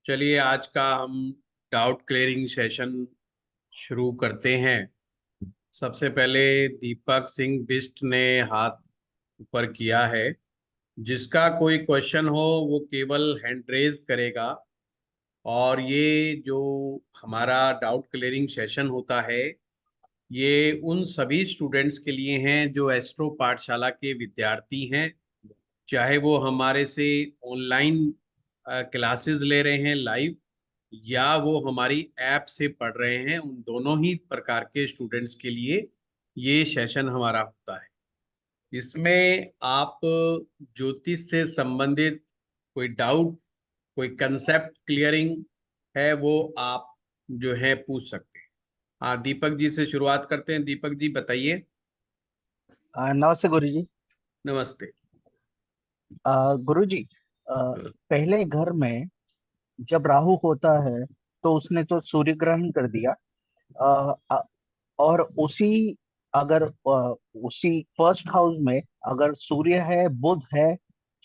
चलिए आज का हम डाउट क्लियरिंग सेशन शुरू करते हैं। सबसे पहले दीपक सिंह बिष्ट ने हाथ ऊपर किया है। जिसका कोई क्वेश्चन हो वो केवल हैंड रेज करेगा। और ये जो हमारा डाउट क्लियरिंग सेशन होता है ये उन सभी स्टूडेंट्स के लिए हैं जो एस्ट्रो पाठशाला के विद्यार्थी हैं, चाहे वो हमारे से ऑनलाइन क्लासेस ले रहे हैं लाइव, या वो हमारी ऐप से पढ़ रहे हैं। उन दोनों ही प्रकार के स्टूडेंट्स के लिए ये सेशन हमारा होता है। इसमें आप ज्योतिष से संबंधित कोई डाउट, कोई कंसेप्ट क्लियरिंग है वो आप जो है पूछ सकते हैं। हाँ, दीपक जी से शुरुआत करते हैं। दीपक जी बताइए। नमस्ते गुरु जी। नमस्ते। गुरु जी, पहले घर में जब राहु होता है तो उसने तो सूर्य ग्रहण कर दिया। अ, अ, और अगर उसी फर्स्ट हाउस में अगर सूर्य है, बुध है,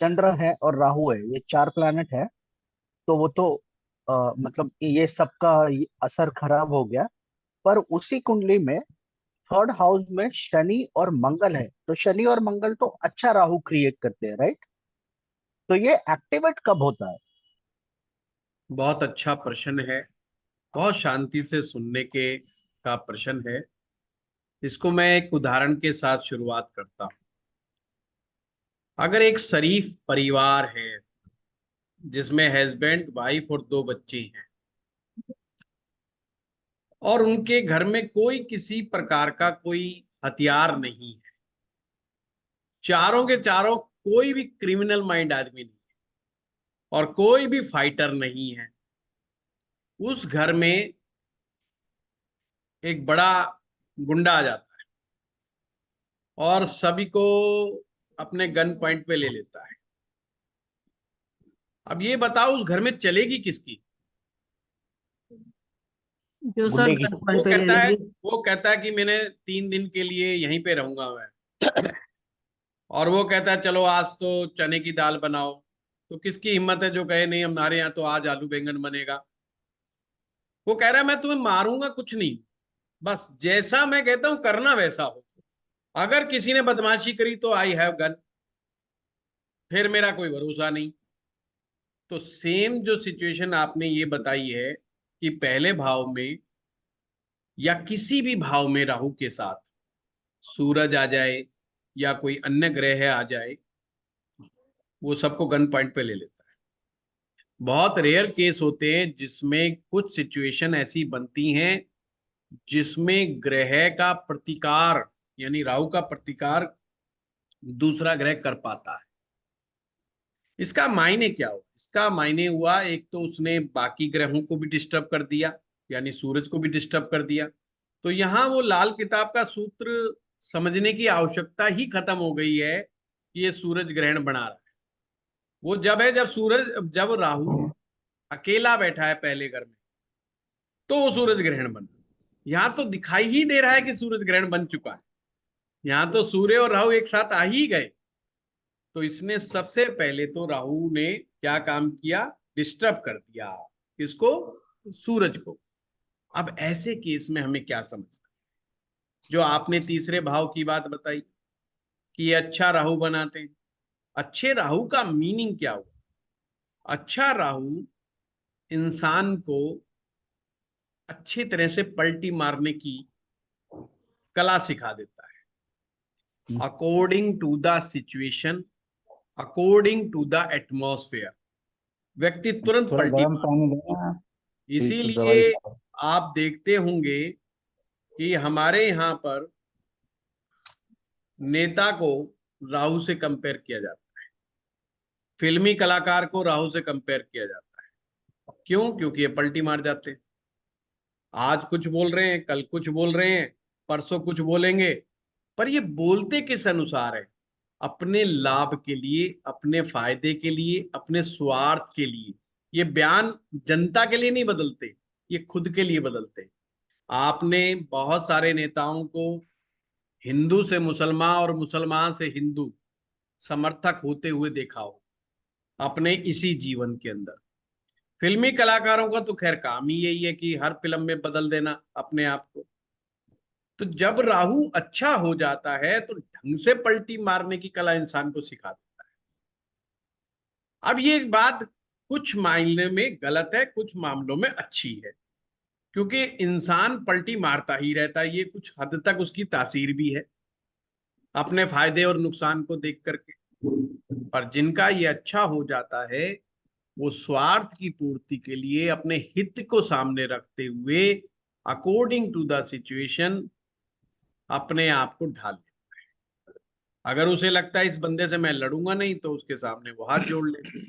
चंद्र है और राहु है, ये चार प्लैनेट है। तो वो तो मतलब ये सबका ये असर खराब हो गया। पर उसी कुंडली में थर्ड हाउस में शनि और मंगल है, तो शनि और मंगल तो अच्छा राहु क्रिएट करते हैं, राइट? तो ये एक्टिवेट कब होता है? बहुत अच्छा प्रश्न है। बहुत शांति से सुनने के का प्रश्न है। इसको मैं एक उदाहरण के साथ शुरुआत करता हूँ। अगर एक शरीफ परिवार है जिसमें हस्बैंड वाइफ और दो बच्चे हैं, और उनके घर में कोई किसी प्रकार का कोई हथियार नहीं है, चारों के चारों कोई भी क्रिमिनल माइंड आदमी नहीं है और कोई भी फाइटर नहीं है, उस घर में एक बड़ा गुंडा आ जाता है और सभी को अपने गन पॉइंट पे ले लेता है। अब ये बताओ उस घर में चलेगी किसकी? जो सर गुंडे की। गन वो पॉइंट पे ले कहता है लेगी। वो कहता है कि मैंने 3 दिन के लिए यहीं पे रहूंगा मैं। और वो कहता है चलो आज तो चने की दाल बनाओ। तो किसकी हिम्मत है जो कहे नहीं हमारे यहाँ तो आज आलू बैंगन बनेगा? वो कह रहा है मैं तुम्हें मारूंगा कुछ नहीं, बस जैसा मैं कहता हूं करना वैसा हो। अगर किसी ने बदमाशी करी तो आई हैव गन, फिर मेरा कोई भरोसा नहीं। तो सेम जो सिचुएशन आपने ये बताई है कि पहले भाव में या किसी भी भाव में राहु के साथ सूरज आ जाए या कोई अन्य ग्रह आ जाए, वो सबको गन पॉइंट पे ले लेता है। बहुत रेयर केस होते हैं जिसमें कुछ सिचुएशन ऐसी बनती हैं जिसमें ग्रह का प्रतिकार, यानी राहु का प्रतिकार दूसरा ग्रह कर पाता है। इसका मायने क्या हुआ? इसका मायने हुआ, एक तो उसने बाकी ग्रहों को भी डिस्टर्ब कर दिया, यानी सूरज को भी डिस्टर्ब कर दिया। तो यहां वो लाल किताब का सूत्र समझने की आवश्यकता ही खत्म हो गई है कि ये सूरज ग्रहण बना रहा है। वो जब है जब राहु अकेला बैठा है पहले घर में, तो वो सूरज ग्रहण बना। यहां तो दिखाई ही दे रहा है कि सूरज ग्रहण बन चुका है। यहां तो सूर्य और राहु एक साथ आ ही गए। तो इसने सबसे पहले तो राहु ने क्या काम किया? डिस्टर्ब कर दिया। किसको? सूरज को। अब ऐसे केस में हमें क्या समझना? जो आपने तीसरे भाव की बात बताई कि ये अच्छा राहु बनाते हैं। अच्छे राहु का मीनिंग क्या हुआ? अच्छा राहु इंसान को अच्छी तरह से पलटी मारने की कला सिखा देता है। According to the situation, according to the atmosphere, व्यक्ति तुरंत थोड़ा पलटी गर्म मार। पानी देना। ठीक तो इसीलिए दवाई खाओ। आप देखते होंगे कि हमारे यहाँ पर नेता को राहु से कंपेयर किया जाता है, फिल्मी कलाकार को राहु से कंपेयर किया जाता है। क्यों? क्योंकि ये पलटी मार जाते हैं। आज कुछ बोल रहे हैं, कल कुछ बोल रहे हैं, परसों कुछ बोलेंगे। पर ये बोलते किस अनुसार है? अपने लाभ के लिए, अपने फायदे के लिए, अपने स्वार्थ के लिए। ये बयान जनता के लिए नहीं बदलते, ये खुद के लिए बदलते हैं। आपने बहुत सारे नेताओं को हिंदू से मुसलमान और मुसलमान से हिंदू समर्थक होते हुए देखा हो अपने इसी जीवन के अंदर। फिल्मी कलाकारों का तो खैर काम ही यही है कि हर फिल्म में बदल देना अपने आप को। तो जब राहु अच्छा हो जाता है तो ढंग से पलटी मारने की कला इंसान को सिखा देता है। अब ये बात कुछ मायने में गलत है, कुछ मामलों में अच्छी है, क्योंकि इंसान पलटी मारता ही रहता है, ये कुछ हद तक उसकी तासीर भी है अपने फायदे और नुकसान को देख करके। पर जिनका ये अच्छा हो जाता है वो स्वार्थ की पूर्ति के लिए अपने हित को सामने रखते हुए अकॉर्डिंग टू द सिचुएशन अपने आप को ढाल लेता है। अगर उसे लगता है इस बंदे से मैं लड़ूंगा नहीं, तो उसके सामने वो हाथ जोड़ ले।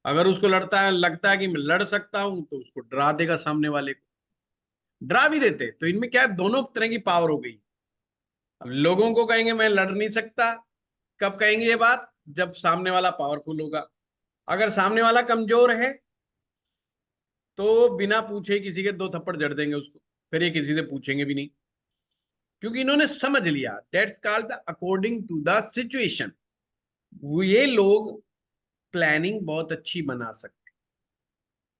अगर उसको लगता है कि मैं लड़ सकता हूं, तो उसको डरा देगा, सामने वाले को डरा भी देते। तो इनमें क्या है, दोनों तरह की पावर हो गई। अब लोगों को कहेंगे मैं लड़ नहीं सकता, कब कहेंगे ये बात, जब सामने वाला पावरफुल होगा। अगर सामने वाला कमजोर है तो बिना पूछे किसी के दो थप्पड़ जड़ देंगे उसको, फिर ये किसी से पूछेंगे भी नहीं, क्योंकि इन्होंने समझ लिया। That's called the according to the situation. वो ये लोग प्लानिंग बहुत अच्छी बना सकते,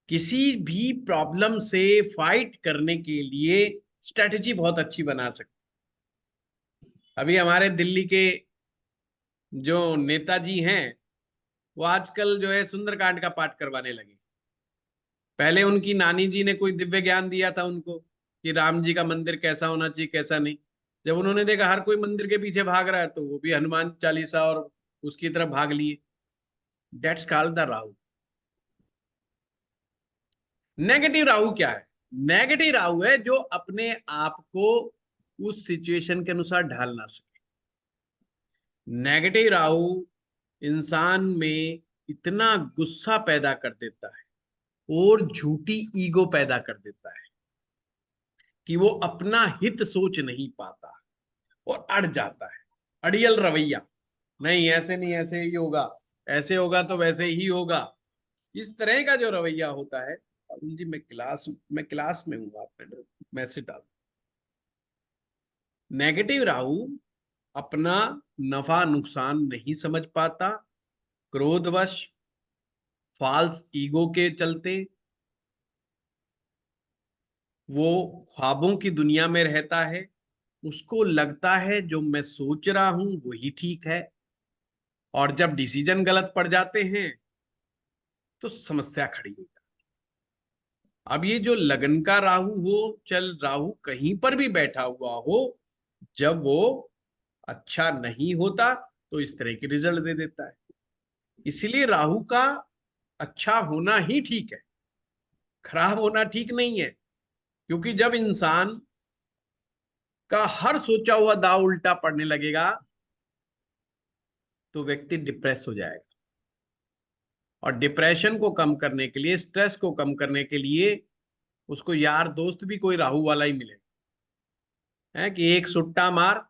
किसी भी प्रॉब्लम से फाइट करने के लिए स्ट्रेटजी बहुत अच्छी बना सकते। अभी हमारे दिल्ली के जो नेताजी हैं, वो आजकल जो है सुंदरकांड का पाठ करवाने लगे। पहले उनकी नानी जी ने कोई दिव्य ज्ञान दिया था उनको कि राम जी का मंदिर कैसा होना चाहिए, कैसा नहीं। जब उन्होंने देखा हर कोई मंदिर के पीछे भाग रहा है, तो वो भी हनुमान चालीसा और उसकी तरफ भाग लिए। That's called the Rahu. Negative Rahu क्या है? नेगेटिव राहु है जो अपने आप को उस सिचुएशन के अनुसार ढाल ना सके। नेगेटिव राहु इंसान में इतना गुस्सा पैदा कर देता है और झूठी ईगो पैदा कर देता है कि वो अपना हित सोच नहीं पाता और अड़ जाता है। अड़ियल रवैया, नहीं ऐसे नहीं, ऐसे ही होगा, ऐसे होगा तो वैसे ही होगा, इस तरह का जो रवैया होता है। अरुण जी मैं क्लास में हूँ, आप मैसेज डाल। नेगेटिव राहु अपना नफा नुकसान नहीं समझ पाता, क्रोधवश, फॉल्स ईगो के चलते वो ख्वाबों की दुनिया में रहता है। उसको लगता है जो मैं सोच रहा हूं वही ठीक है, और जब डिसीजन गलत पड़ जाते हैं तो समस्या खड़ी हो जाती है। अब ये जो लगन का राहु हो, चल राहु कहीं पर भी बैठा हुआ हो, जब वो अच्छा नहीं होता तो इस तरह के रिजल्ट दे देता है। इसलिए राहु का अच्छा होना ही ठीक है, खराब होना ठीक नहीं है। क्योंकि जब इंसान का हर सोचा हुआ दाव उल्टा पड़ने लगेगा तो व्यक्ति डिप्रेस हो जाएगा। और डिप्रेशन को कम करने के लिए, स्ट्रेस को कम करने के लिए उसको यार दोस्त भी कोई राहु वाला ही मिले, है कि एक सुट्टा मार,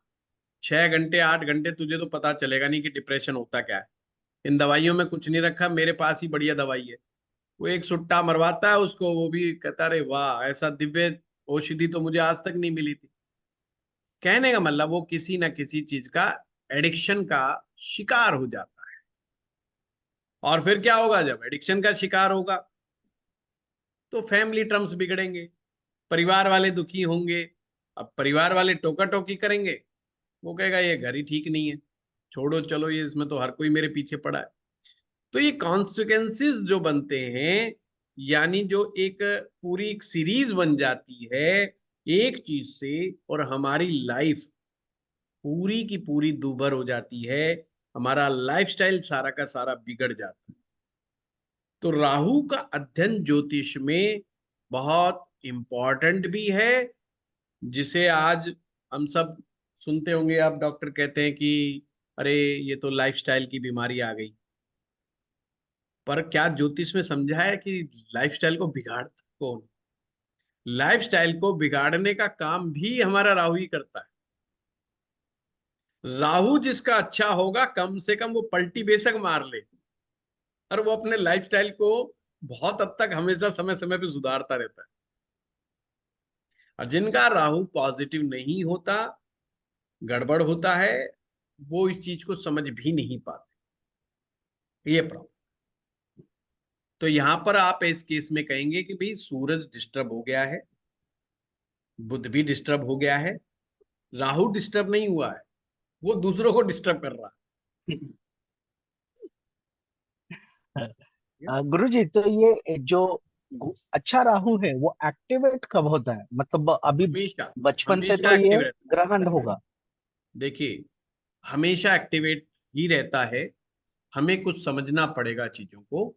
6 घंटे 8 घंटे तुझे तो पता चलेगा नहीं कि डिप्रेशन होता क्या है। इन दवाइयों में कुछ नहीं रखा, मेरे पास ही बढ़िया दवाई है। वो एक सुट्टा मरवाता है उसको, वो भी कहता रहे वाह ऐसा दिव्य औषधि तो मुझे आज तक नहीं मिली थी। कहने का मतलब वो किसी ना किसी चीज का एडिक्शन का शिकार हो जाता है। और फिर क्या होगा, जब एडिक्शन का शिकार होगा तो फैमिली टर्म्स बिगड़ेंगे, परिवार वाले दुखी होंगे। अब परिवार वाले टोका टोकी करेंगे, वो कहेगा ये घर ही ठीक नहीं है, छोड़ो चलो, ये इसमें तो हर कोई मेरे पीछे पड़ा है। तो ये कॉन्सिक्वेंसेस जो बनते हैं, यानी जो एक पूरी एक सीरीज बन जाती है एक चीज से, और हमारी लाइफ पूरी की पूरी दूभर हो जाती है, हमारा लाइफस्टाइल सारा का सारा बिगड़ जाता है। तो राहु का अध्ययन ज्योतिष में बहुत इंपॉर्टेंट भी है, जिसे आज हम सब सुनते होंगे। आप डॉक्टर कहते हैं कि अरे ये तो लाइफस्टाइल की बीमारी आ गई। पर क्या ज्योतिष में समझा है कि लाइफस्टाइल को बिगाड़ता कौन? लाइफस्टाइल को बिगाड़ने का काम भी हमारा राहु ही करता है। राहु जिसका अच्छा होगा, कम से कम वो पलटी बेशक मार ले, और वो अपने लाइफस्टाइल को बहुत हद तक हमेशा समय समय पे सुधारता रहता है। और जिनका राहु पॉजिटिव नहीं होता, गड़बड़ होता है, वो इस चीज को समझ भी नहीं पाते। ये प्रॉब्लम। तो यहां पर आप इस केस में कहेंगे कि भाई सूरज डिस्टर्ब हो गया है, बुध भी डिस्टर्ब हो गया है, राहु डिस्टर्ब नहीं हुआ है, वो दूसरों को डिस्टर्ब कर रहा है। गुरुजी, तो ये जो अच्छा राहु है वो एक्टिवेट कब होता है? मतलब अभी हमेशा, बचपन से हमेशा तो ये एक्टिव रहता ग्रहण होगा। है। देखिए, हमेशा एक्टिवेट ही रहता है। हमें कुछ समझना पड़ेगा चीजों को।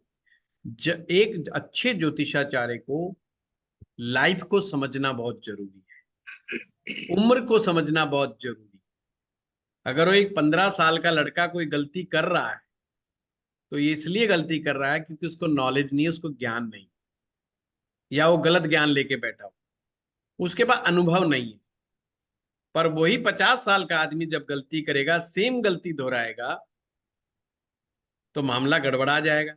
एक अच्छे ज्योतिषाचार्य को लाइफ को समझना बहुत जरूरी है, उम्र को समझना बहुत जरूरी है। अगर वो एक 15 साल का लड़का कोई गलती कर रहा है, तो ये इसलिए गलती कर रहा है क्योंकि उसको नॉलेज नहीं है, उसको ज्ञान नहीं, या वो गलत ज्ञान लेके बैठा हो, उसके पास अनुभव नहीं है। पर वही 50 साल का आदमी जब गलती करेगा, सेम गलती दोहराएगा, तो मामला गड़बड़ा जाएगा।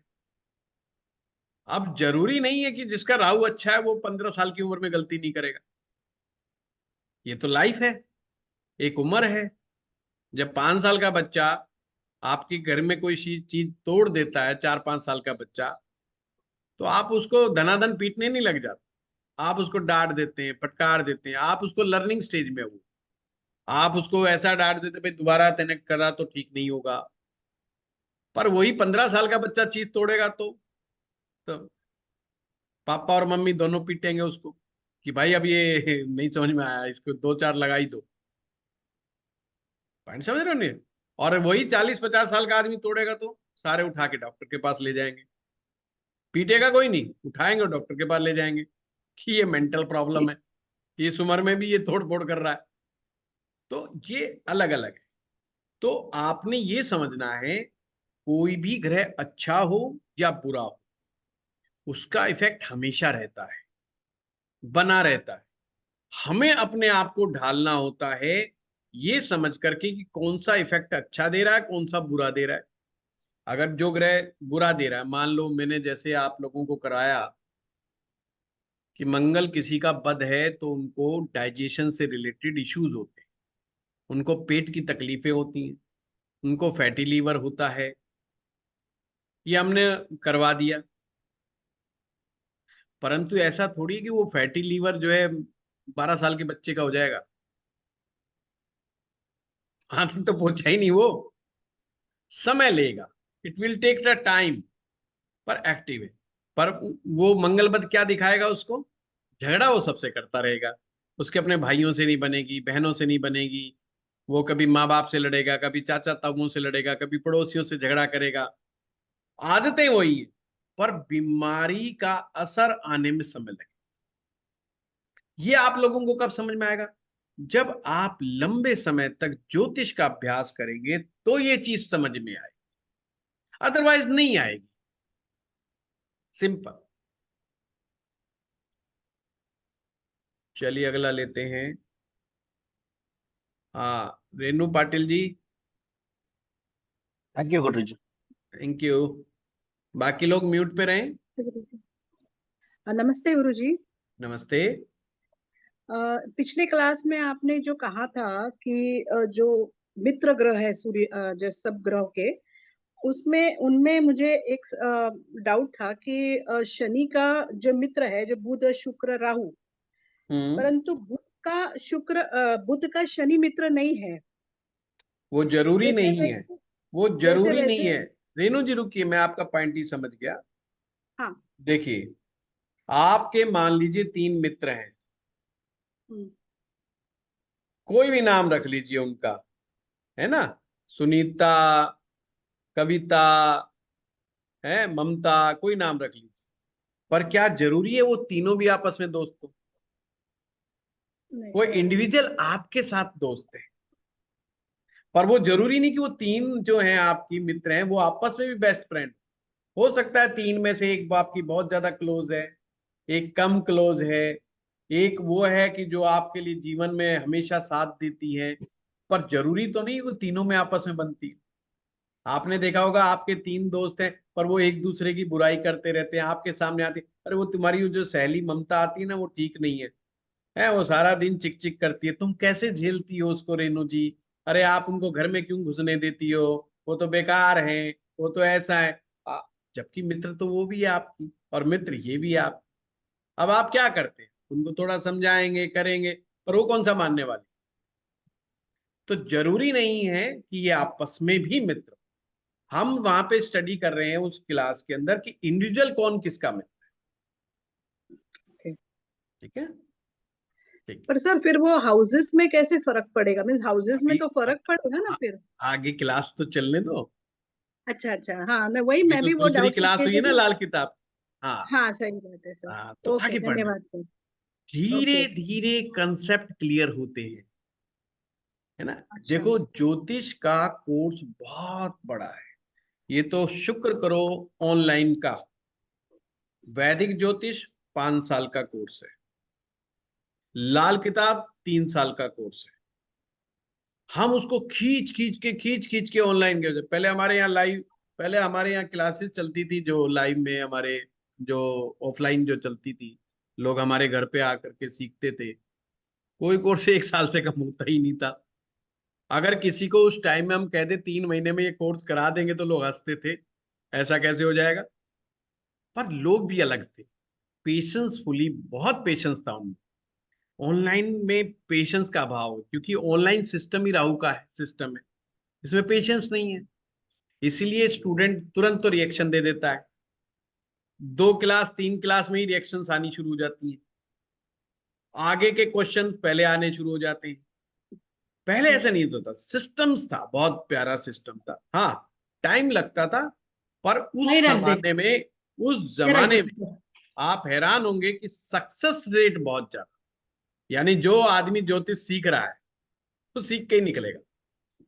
अब जरूरी नहीं है कि जिसका राहु अच्छा है वो 15 साल की उम्र में गलती नहीं करेगा। ये तो लाइफ है, एक उम्र है। जब 5 साल का बच्चा आपके घर में कोई चीज तोड़ देता है, 4-5 साल का बच्चा, तो आप उसको धनाधन पीटने नहीं लग जाते। आप उसको डांट देते हैं, फटकार देते हैं, आप उसको लर्निंग स्टेज में हो। आप उसको ऐसा डांट देते भाई दोबारा तेने करा तो ठीक नहीं होगा। पर वही 15 साल का बच्चा चीज तोड़ेगा तो पापा और मम्मी दोनों पीटेंगे उसको कि भाई अब ये नहीं समझ में आया, इसको 2-4 लगाई दो। पॉइंट समझ रहे हो नहीं? और वही 40-50 साल का आदमी तोड़ेगा तो सारे उठा के डॉक्टर के पास ले जाएंगे। पीटेगा कोई नहीं, उठाएंगे डॉक्टर के पास ले जाएंगे कि ये मेंटल प्रॉब्लम है, कि इस उम्र में भी ये तोड़ फोड़ कर रहा है। तो ये अलग अलग है। तो आपने ये समझना है, कोई भी ग्रह अच्छा हो या बुरा हो, उसका इफेक्ट हमेशा रहता है, बना रहता है। हमें अपने आप को ढालना होता है ये समझ करके कि कौन सा इफेक्ट अच्छा दे रहा है, कौन सा बुरा दे रहा है। अगर जो ग्रह बुरा दे रहा है, मान लो मैंने जैसे आप लोगों को कराया कि मंगल किसी का बद है, तो उनको डाइजेशन से रिलेटेड इश्यूज होते हैं, उनको पेट की तकलीफें होती हैं, उनको फैटी लीवर होता है। ये हमने करवा दिया। परंतु ऐसा थोड़ी है कि वो फैटी लीवर जो है 12 साल के बच्चे का हो जाएगा। हाँ, तो पहुंचा ही नहीं वो, समय लेगा, it will take the time. पर एक्टिव है। पर वो मंगलबद क्या दिखाएगा उसको? झगड़ा वो सबसे करता रहेगा। उसके अपने भाइयों से नहीं बनेगी, बहनों से नहीं बनेगी। वो कभी माँ बाप से लड़ेगा, कभी चाचा ताऊओं से लड़ेगा, कभी पड़ोसियों से झगड़ा करेगा। आदतें वही है, पर बीमारी का असर आने में समय लगेगा। ये आप लोगों को कब समझ में आएगा? जब आप लंबे समय तक ज्योतिष का अभ्यास करेंगे तो ये चीज समझ में आएगी, अदरवाइज नहीं आएगी। सिंपल। चलिए अगला लेते हैं। हाँ, रेनू पाटिल जी। थैंक यू गुरुजी। Thank you. बाकी लोग म्यूट पे रहें। नमस्ते गुरुजी। नमस्ते। पिछले क्लास में आपने जो कहा था कि जो मित्र ग्रह है सूर्य, जो सब ग्रह के, उसमें उनमें मुझे एक डाउट था कि शनि का जो मित्र है, जो बुध शुक्र राहु, परंतु बुध का शनि मित्र नहीं है। वो जरूरी जैसे नहीं है, वैसे वो जैसे जरूरी नहीं वैसे है। रेनू जी रुकिए, मैं आपका पॉइंट ही समझ गया। हाँ। देखिए, आपके मान लीजिए 3 मित्र हैं, हम्म, कोई भी नाम रख लीजिए उनका, है ना? सुनीता, कविता, है ममता, कोई नाम रख लीजिए। पर क्या जरूरी है वो तीनों भी आपस में दोस्त हो? नहीं। वो इंडिविजुअल आपके साथ दोस्त है, पर वो जरूरी नहीं कि वो 3 जो हैं आपकी मित्र हैं वो आपस में भी बेस्ट फ्रेंड। हो सकता है 3 में से एक आपकी बहुत ज्यादा क्लोज है, एक कम क्लोज है, एक वो है कि जो आपके लिए जीवन में हमेशा साथ देती है। पर जरूरी तो नहीं वो तीनों में आपस में बनती है। आपने देखा होगा आपके 3 दोस्त हैं, पर वो एक दूसरे की बुराई करते रहते हैं, आपके सामने आते, अरे वो तुम्हारी वो जो सहेली ममता आती है ना, वो ठीक नहीं है, है वो सारा दिन चिक चिक करती है, तुम कैसे झेलती हो उसको रेणु जी? अरे आप उनको घर में क्यों घुसने देती हो? वो तो बेकार है, वो तो ऐसा है। जबकि मित्र तो वो भी है आपकी और मित्र ये भी है आप। अब आप क्या करते हैं, उनको थोड़ा समझाएंगे करेंगे, पर वो कौन सा मानने वाले। तो जरूरी नहीं है कि ये आपस में भी मित्र। हम वहां पे स्टडी कर रहे हैं उस क्लास के अंदर कि इंडिविजुअल कौन किसका मित्र है। Okay. ठीक है, ठीक है। पर सर फिर वो हाउसेस में कैसे फर्क पड़ेगा, मीन्स हाउसेस में अभी तो फर्क पड़ेगा ना आ, फिर। आगे क्लास तो चलने दो। अच्छा अच्छा, हाँ ना, वही अभी मैं तो भी वो दूसरी डाउट क्लास किए हुई थे है ना कि। लाल किताब। हाँ हाँ सही बात है सर। हाँ, तो ओके, आगे बढ़ना। धन्यवाद सर। धीरे ओके। धीरे कंसेप्ट क्लियर होते हैं, है ना। अच्छा। देखो ज्योतिष का कोर्स बहुत बड़ा है। ये तो शुक्र करो ऑनलाइन का। वैदिक ज्योतिष 5 साल का कोर्स है, लाल किताब 3 साल का कोर्स है। हम उसको खींच खींच के ऑनलाइन कर दे। पहले हमारे यहाँ क्लासेस चलती थी जो लाइव में, हमारे जो ऑफलाइन जो चलती थी, लोग हमारे घर पे आकर के सीखते थे। कोई कोर्स 1 साल से कम होता ही नहीं था। अगर किसी को उस टाइम में हम कहते 3 महीने में ये कोर्स करा देंगे तो लोग हंसते थे, ऐसा कैसे हो जाएगा। पर लोग भी अलग थे, पेशेंसफुली, बहुत पेशेंस था उनमें। ऑनलाइन में पेशेंस का अभाव है, क्योंकि ऑनलाइन सिस्टम ही राहु का है सिस्टम है, इसमें पेशेंस नहीं है। इसीलिए स्टूडेंट तुरंत तो रिएक्शन दे देता है। 2 क्लास 3 क्लास में ही रिएक्शंस आनी शुरू हो जाती हैं, आगे के क्वेश्चन पहले आने शुरू हो जाते हैं। पहले ऐसा नहीं होता था, सिस्टम्स था, बहुत प्यारा सिस्टम था। हाँ, टाइम लगता था, पर वही उस रख दे, जमाने में, उस ये रख जमाने में दे। आप हैरान होंगे कि सक्सेस रेट बहुत ज्यादा। यानी जो आदमी ज्योतिष सीख रहा है तो सीख के ही निकलेगा।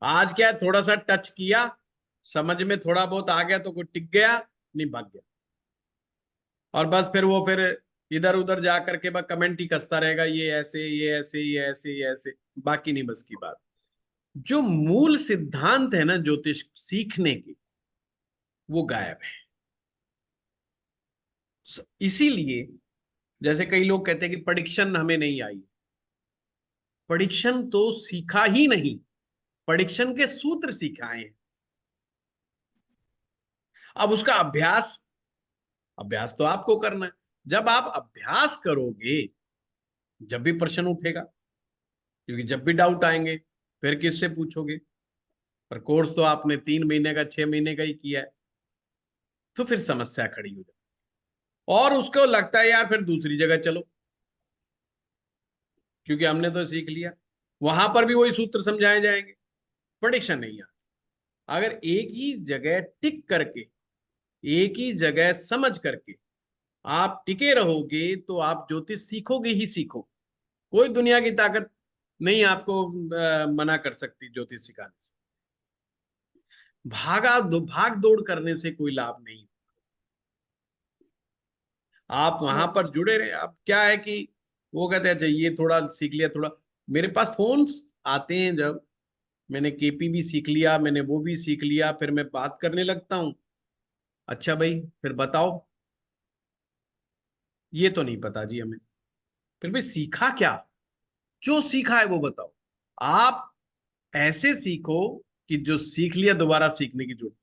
आज क्या है, थोड़ा सा टच किया, समझ में थोड़ा बहुत आ गया तो कोई टिक गया, नहीं भाग गया। और बस फिर इधर उधर जा करके बस कमेंट ही कसता रहेगा, ये ऐसे ये ऐसे ये ऐसे ये ऐसे, बाकी नहीं बस की बात। जो मूल सिद्धांत है ना ज्योतिष सीखने के, वो गायब है। इसीलिए जैसे कई लोग कहते हैं कि प्रेडिक्शन हमें नहीं आई। प्रेडिक्शन तो सीखा ही नहीं, प्रेडिक्शन के सूत्र सिखाए हैं। अब उसका अभ्यास, अभ्यास तो आपको करना है। जब आप अभ्यास करोगे, जब भी प्रश्न उठेगा, क्योंकि जब भी डाउट आएंगे, फिर किससे पूछोगे। पर कोर्स तो आपने 3 महीने का 6 महीने का ही किया है, तो फिर समस्या खड़ी हो जाती, और उसको लगता है यार फिर दूसरी जगह चलो, क्योंकि हमने तो सीख लिया। वहां पर भी वही सूत्र समझाए जाएंगे, प्रेडिक्शन नहीं है। अगर एक ही जगह टिक करके, एक ही जगह समझ करके आप टिके रहोगे, तो आप ज्योतिष सीखोगे ही सीखोगे। कोई दुनिया की ताकत नहीं आपको मना कर सकती ज्योतिष सिखाने से। भाग दौड़ करने से कोई लाभ नहीं। आप वहां पर जुड़े रहे। अब क्या है कि वो कहते हैं अच्छा ये थोड़ा सीख लिया, थोड़ा मेरे पास फोन्स आते हैं, जब मैंने केपी भी सीख लिया, मैंने वो भी सीख लिया, फिर मैं बात करने लगता हूँ। अच्छा भाई फिर बताओ, ये तो नहीं पता जी हमें। फिर भाई सीखा क्या, जो सीखा है वो बताओ। आप ऐसे सीखो कि जो सीख लिया दोबारा सीखने की जरूरत।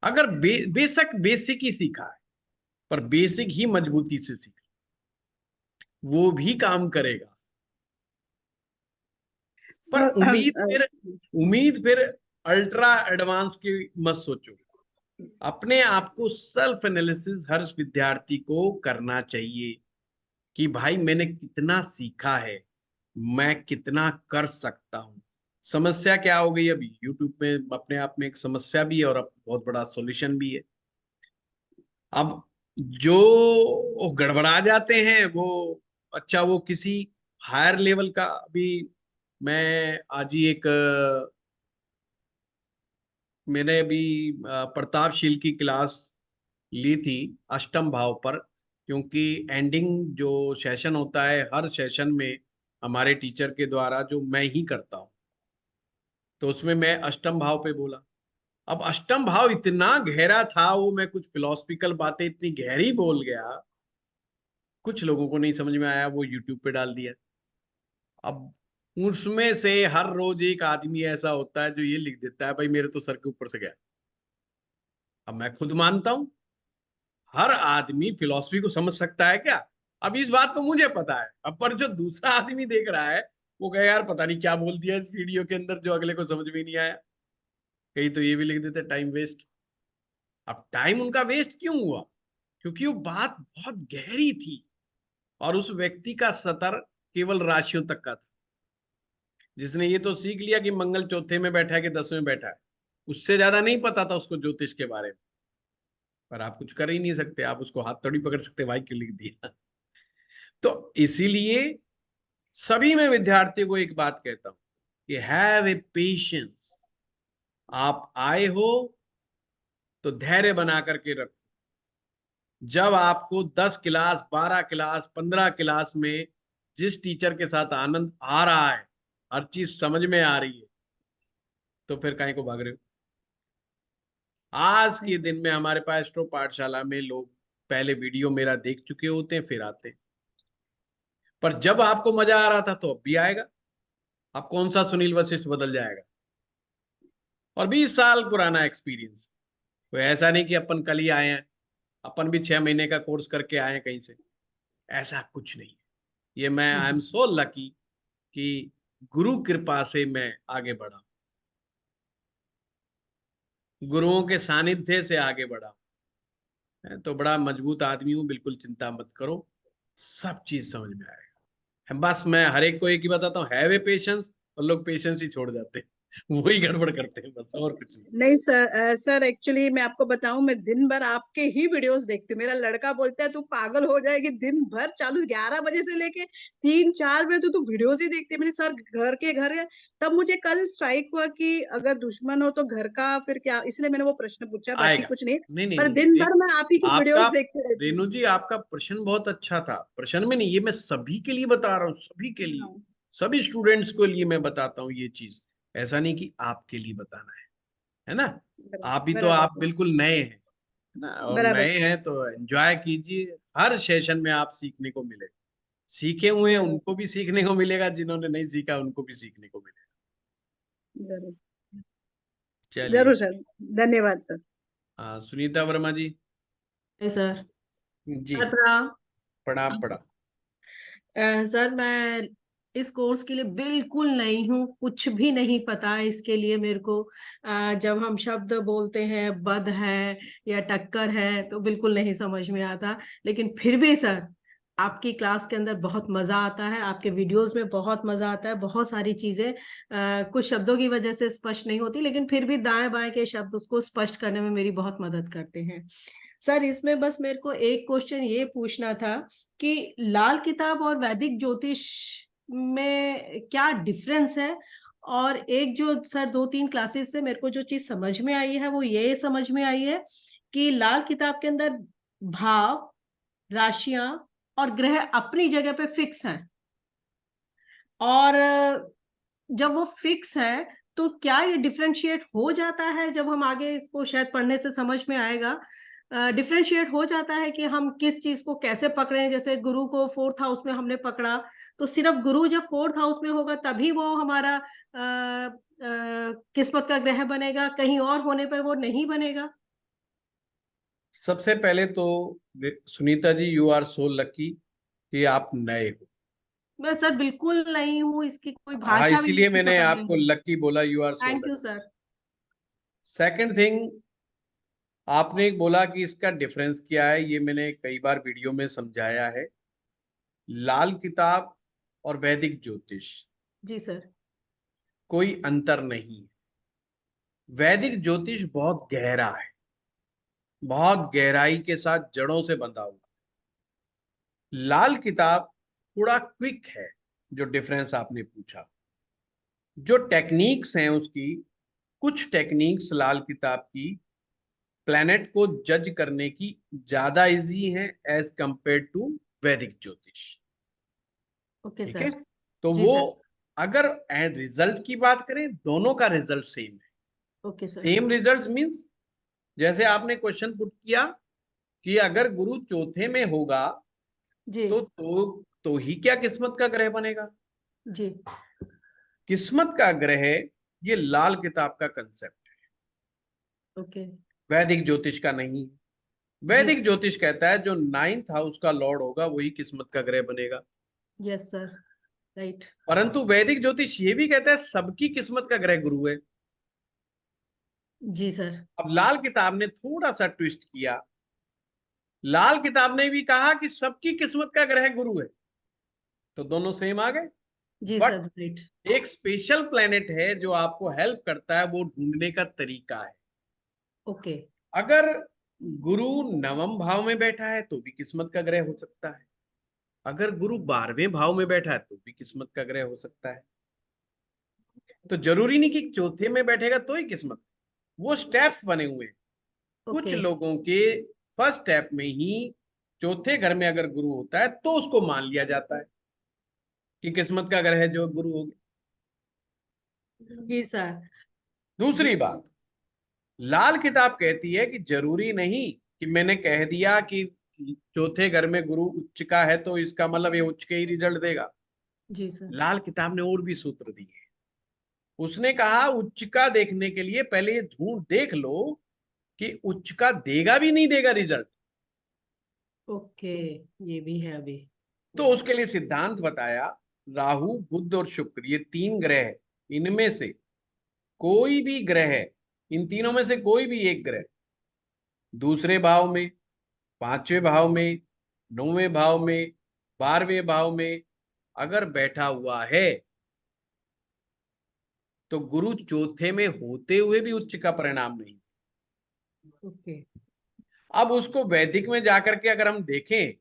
अगर बेसिक ही सीखा है, पर बेसिक ही मजबूती से सीखा, वो भी काम करेगा। पर सर उम्मीद फिर अल्ट्रा एडवांस की मत सोचो। अपने आप को सेल्फ एनालिसिस हर विद्यार्थी को करना चाहिए कि भाई मैंने कितना सीखा है, मैं कितना कर सकता हूँ। समस्या क्या हो गई, अभी यूट्यूब में अपने आप में एक समस्या भी है और अब बहुत बड़ा सॉल्यूशन भी है। अब जो गड़बड़ा जाते हैं वो, अच्छा वो किसी हायर लेवल का, अभी मैं आज ही एक मैंने अभी प्रतापशील की क्लास ली थी अष्टम भाव पर। क्योंकि एंडिंग जो सेशन होता है हर सेशन में हमारे टीचर के द्वारा, जो मैं ही करता हूँ, तो उसमें मैं अष्टम भाव पे बोला। अब अष्टम भाव इतना गहरा था, वो मैं कुछ फिलोसफिकल बातें इतनी गहरी बोल गया, कुछ लोगों को नहीं समझ में आया, वो यूट्यूब पे डाल दिया। अब उसमें से हर रोज एक आदमी ऐसा होता है जो ये लिख देता है भाई मेरे तो सर के ऊपर से गया। अब मैं खुद मानता हूं हर आदमी फिलॉसफी को समझ सकता है क्या? अब इस बात को मुझे पता है, अब पर जो दूसरा आदमी देख रहा है वो कहे यार पता नहीं क्या बोल दिया इस वीडियो के अंदर जो अगले को समझ में नहीं आया। कहीं तो ये भी लिख देते टाइम वेस्ट। अब टाइम उनका वेस्ट क्यों हुआ? क्योंकि वो बात बहुत गहरी थी और उस व्यक्ति का सतर केवल राशियों तक का था। जिसने ये तो सीख लिया कि मंगल चौथे में बैठा है कि 10वें में बैठा है, उससे ज्यादा नहीं पता था उसको ज्योतिष के बारे में। पर आप कुछ कर ही नहीं सकते, आप उसको हाथ थोड़ी पकड़ सकते भाई क्यों लिख दिया। तो इसीलिए सभी मैं विद्यार्थियों को एक बात कहता हूं कि हैव ए पेशेंस। आप आए हो तो धैर्य बना करके रखो। जब आपको 10 क्लास 12 क्लास 15 क्लास में जिस टीचर के साथ आनंद आ रहा है, हर चीज समझ में आ रही है, तो फिर काहे को भाग रहे हो? आज के दिन में हमारे पास एस्ट्रो पाठशाला में लोग पहले वीडियो मेरा देख चुके होते हैं फिर आते हैं। पर जब आपको मजा आ रहा था तो अब भी आएगा। अब कौन सा सुनील वशिष्ठ बदल जाएगा? और 20 साल पुराना एक्सपीरियंस। कोई ऐसा नहीं कि अपन कल ही आए हैं, अपन भी 6 महीने का कोर्स करके आए हैं कहीं से। ऐसा कुछ नहीं है। ये मैं आई एम सो लकी कि गुरु कृपा से मैं आगे बढ़ा, गुरुओं के सानिध्य से आगे बढ़ा। तो बड़ा मजबूत आदमी हूं, बिल्कुल चिंता मत करो, सब चीज समझ में आएगा। बस मैं हर एक को एक ही बताता हूँ, हैव ए पेशेंस, और लोग पेशेंस ही छोड़ जाते हैं। वही गड़बड़ करते हैं बस, और कुछ नहीं। नहीं सर, सर एक्चुअली मैं आपको बताऊं, मैं दिन भर आपके ही वीडियोस देखती हूँ। मेरा लड़का बोलता है तू पागल हो जाएगी, दिन भर चालू 11 बजे से लेके 3-4 बजे तू वीडियोस ही देखती है। मैंने सर घर के घर है। तब मुझे कल स्ट्राइक हुआ कि अगर दुश्मन हो तो घर का फिर क्या, इसलिए मैंने वो प्रश्न पूछा, बाकी आएगा। कुछ नहीं। नहीं नहीं पर नहीं, दिन भर मैं आप ही की आपका, वीडियोस देखते रहती हूँ। रेणु जी आपका प्रश्न बहुत अच्छा था। प्रश्न में नहीं, ये मैं सभी के लिए बता रहा हूँ, सभी के लिए, हाँ, सभी स्टूडेंट्स के लिए मैं बताता हूँ ये चीज। ऐसा नहीं कि आपके लिए बताना है ना? आप भी तो, बराबर आप सर, बिल्कुल नए हैं, है ना? और बराबर नए सर। हैं तो एंजॉय कीजिए, हर सेशन में आप सीखने को मिले। सीखे हुए हैं जरूर उनको भी सीखने को मिलेगा, जिन्होंने नहीं सीखा उनको भी सीखने को मिलेगा। जरूर चलिए। जरूर सर। धन्यवाद सर। सुनीता वर्मा जी। सर। जी, सर प्रणाम। प्रणाम प्रणाम। सर मैं इस कोर्स के लिए बिल्कुल नई हूँ, कुछ भी नहीं पता है इसके लिए मेरे को। जब हम शब्द बोलते हैं बद है या टक्कर है तो बिल्कुल नहीं समझ में आता। लेकिन फिर भी सर आपकी क्लास के अंदर बहुत मजा आता है, आपके वीडियोस में बहुत मजा आता है। बहुत सारी चीजें कुछ शब्दों की वजह से स्पष्ट नहीं होती, लेकिन फिर भी दाएं बाएं के शब्द उसको स्पष्ट करने में मेरी बहुत मदद करते हैं। सर इसमें बस मेरे को एक क्वेश्चन ये पूछना था कि लाल किताब और वैदिक ज्योतिष में क्या डिफरेंस है। और एक जो सर 2-3 क्लासेस से मेरे को जो चीज समझ में आई है वो ये समझ में आई है कि लाल किताब के अंदर भाव, राशियां और ग्रह अपनी जगह पे फिक्स हैं। और जब वो फिक्स है तो क्या ये डिफ्रेंशिएट हो जाता है? जब हम आगे इसको शायद पढ़ने से समझ में आएगा, डिफ्रेंशिएट हो जाता है कि हम किस चीज को कैसे पकड़े। जैसे गुरु को 4th हाउस में हमने पकड़ा, तो सिर्फ गुरु जब 4th हाउस में होगा तभी वो हमारा किस्मत का ग्रह बनेगा, कहीं और होने पर वो नहीं बनेगा। सबसे पहले तो Sunita ji, you are so lucky कि आप नए हो। मैं सर बिल्कुल नहीं हूँ, इसकी कोई हाँ, भाषा भी इसीलिए नहीं मैंने पता आपको है। लकी बोला, you are so thank you Lucky. Sir. Second thing, आपने बोला कि इसका डिफरेंस क्या है, ये मैंने कई बार वीडियो में समझाया है। लाल किताब और वैदिक ज्योतिष जी सर। कोई अंतर नहीं है। वैदिक ज्योतिष बहुत गहरा है, बहुत गहराई के साथ जड़ों से बंधा हुआ। लाल किताब थोड़ा क्विक है। जो डिफरेंस आपने पूछा, जो टेक्निक्स हैं उसकी, कुछ टेक्निक्स लाल किताब की प्लैनेट को जज करने की ज्यादा इजी है एज कंपेयर टू वैदिक ज्योतिष। ओके ठीक है? सर। तो जी वो, सर। अगर रिजल्ट की बात करें, दोनों का रिजल्ट सेम है। Okay sir. Same result means, जैसे आपने क्वेश्चन पुट किया कि अगर गुरु चौथे में होगा जी तो ही क्या किस्मत का ग्रह बनेगा? जी। किस्मत का ग्रह, ये लाल किताब का कंसेप्ट। ओके। वैदिक ज्योतिष का नहीं। जी वैदिक ज्योतिष कहता है जो 9th हाउस का लॉर्ड होगा वही किस्मत का ग्रह बनेगा। Yes sir, right. परंतु वैदिक ज्योतिष ये भी कहता है सबकी किस्मत का ग्रह गुरु है। जी सर। अब लाल किताब ने थोड़ा सा ट्विस्ट किया। लाल किताब ने भी कहा कि सबकी किस्मत का ग्रह गुरु है, तो दोनों सेम आ गए। जी बट सर, राइट। एक स्पेशल प्लेनेट है जो आपको हेल्प करता है, वो ढूंढने का तरीका है। ओके। अगर गुरु नवम भाव में बैठा है तो भी किस्मत का ग्रह हो सकता है, अगर गुरु 12वें भाव में बैठा है तो भी किस्मत का ग्रह हो सकता है। तो जरूरी नहीं कि चौथे में बैठेगा तो ही किस्मत। वो स्टेप्स बने हुए हैं। कुछ ओके। लोगों के फर्स्ट स्टेप में ही चौथे घर में अगर गुरु होता है तो उसको मान लिया जाता है कि किस्मत का ग्रह जो गुरु हो गया। जी सर। दूसरी बात, लाल किताब कहती है कि जरूरी नहीं कि मैंने कह दिया कि चौथे घर में गुरु उच्च का है तो इसका मतलब ये उच्च के ही रिजल्ट देगा। जी सर। लाल किताब ने और भी सूत्र दिए। उसने कहा उच्च का देखने के लिए पहले ये ढूंढ देख लो कि उच्च का देगा भी नहीं देगा रिजल्ट। ओके, ये भी है अभी। तो उसके लिए सिद्धांत बताया, राहु बुध और शुक्र ये 3 ग्रह है, इनमें से कोई भी ग्रह है, इन तीनों में से कोई भी एक ग्रह दूसरे भाव में, 5वें भाव में, 9वें भाव में, 12वें भाव में अगर बैठा हुआ है तो गुरु चौथे में होते हुए भी उच्च का परिणाम नहीं। ओके। अब उसको वैदिक में जाकर के अगर हम देखें,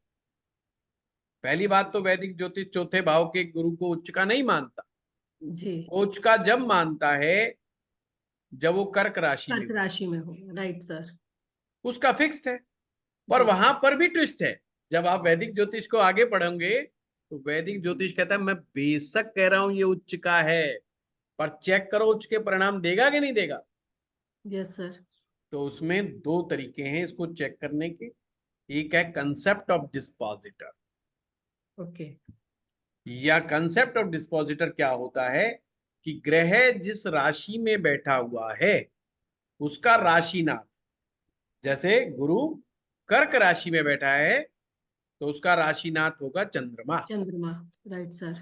पहली बात तो वैदिक ज्योतिष चौथे भाव के गुरु को उच्च का नहीं मानता। जी। उच्च का जब मानता है जब वो कर्क राशि में कर्क हो, राशि में हो, राइट सर। उसका फिक्स्ड है। पर जी वहां सर। पर भी ट्विस्ट है। जब आप वैदिक ज्योतिष को आगे पढ़ोगे तो वैदिक ज्योतिष कहता है मैं बेशक कह रहा हूं ये उच्च का है, पर चेक करो उच्च के परिणाम देगा कि नहीं देगा। Yes sir. तो उसमें 2 तरीके हैं इसको चेक करने के। एक है कंसेप्ट ऑफ डिस्पोजिटर, ओके। या कंसेप्ट ऑफ डिस्पोजिटर क्या होता है कि ग्रह जिस राशि में बैठा हुआ है उसका राशिनाथ, जैसे गुरु कर्क राशि में बैठा है तो उसका राशिनाथ होगा चंद्रमा। चंद्रमा, राइट सर।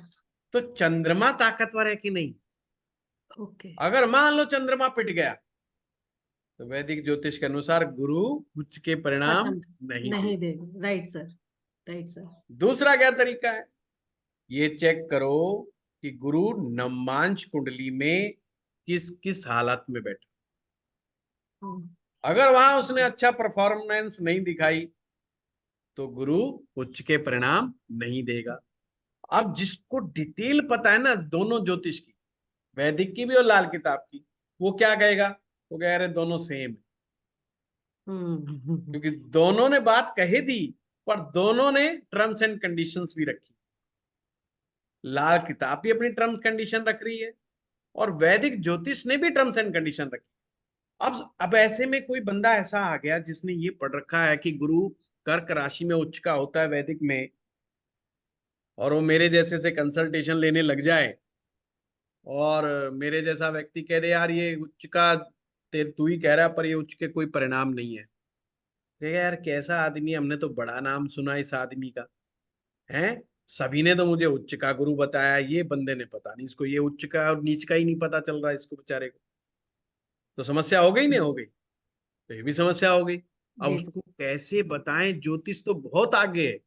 तो चंद्रमा ताकतवर है कि नहीं। ओके। अगर मान लो चंद्रमा पिट गया तो वैदिक ज्योतिष के अनुसार गुरु उच्च के परिणाम खत्म। नहीं नहीं देगा। देगा, राइट सर। Right sir. दूसरा क्या तरीका है, ये चेक करो कि गुरु नवमांश कुंडली में किस किस हालत में बैठा। अगर वहां उसने अच्छा परफॉर्मेंस नहीं दिखाई तो गुरु उच्च के परिणाम नहीं देगा। अब जिसको डिटेल पता है ना दोनों ज्योतिष की, वैदिक की भी और लाल किताब की, वो क्या कहेगा, वो कह रहे दोनों सेम है। क्योंकि दोनों ने बात कही दी पर दोनों ने टर्म्स एंड कंडीशंस भी रखी। लाल किताब भी अपनी टर्म्स कंडीशन रख रही है और वैदिक ज्योतिष ने भी टर्म्स एंड कंडीशन रखी। अब ऐसे में कोई बंदा ऐसा आ गया जिसने ये पढ़ रखा है कि गुरु कर्क राशि में उच्च का होता है वैदिक में, और वो मेरे जैसे से कंसल्टेशन लेने लग जाए और मेरे जैसा व्यक्ति कह दे यार ये उच्च का तू ही कह रहा है पर ये उच्च के कोई परिणाम नहीं है। देखा यार कैसा आदमी, हमने तो बड़ा नाम सुना इस आदमी का है, सभी ने तो मुझे उच्च का गुरु बताया, ये बंदे ने पता नहीं इसको ये उच्च का और नीच का ही नहीं पता चल रहा है इसको बेचारे को। तो समस्या हो गई नहीं हो गई, तो ये भी समस्या हो गई। अब जी। उसको कैसे बताएं, ज्योतिष तो बहुत आगे है,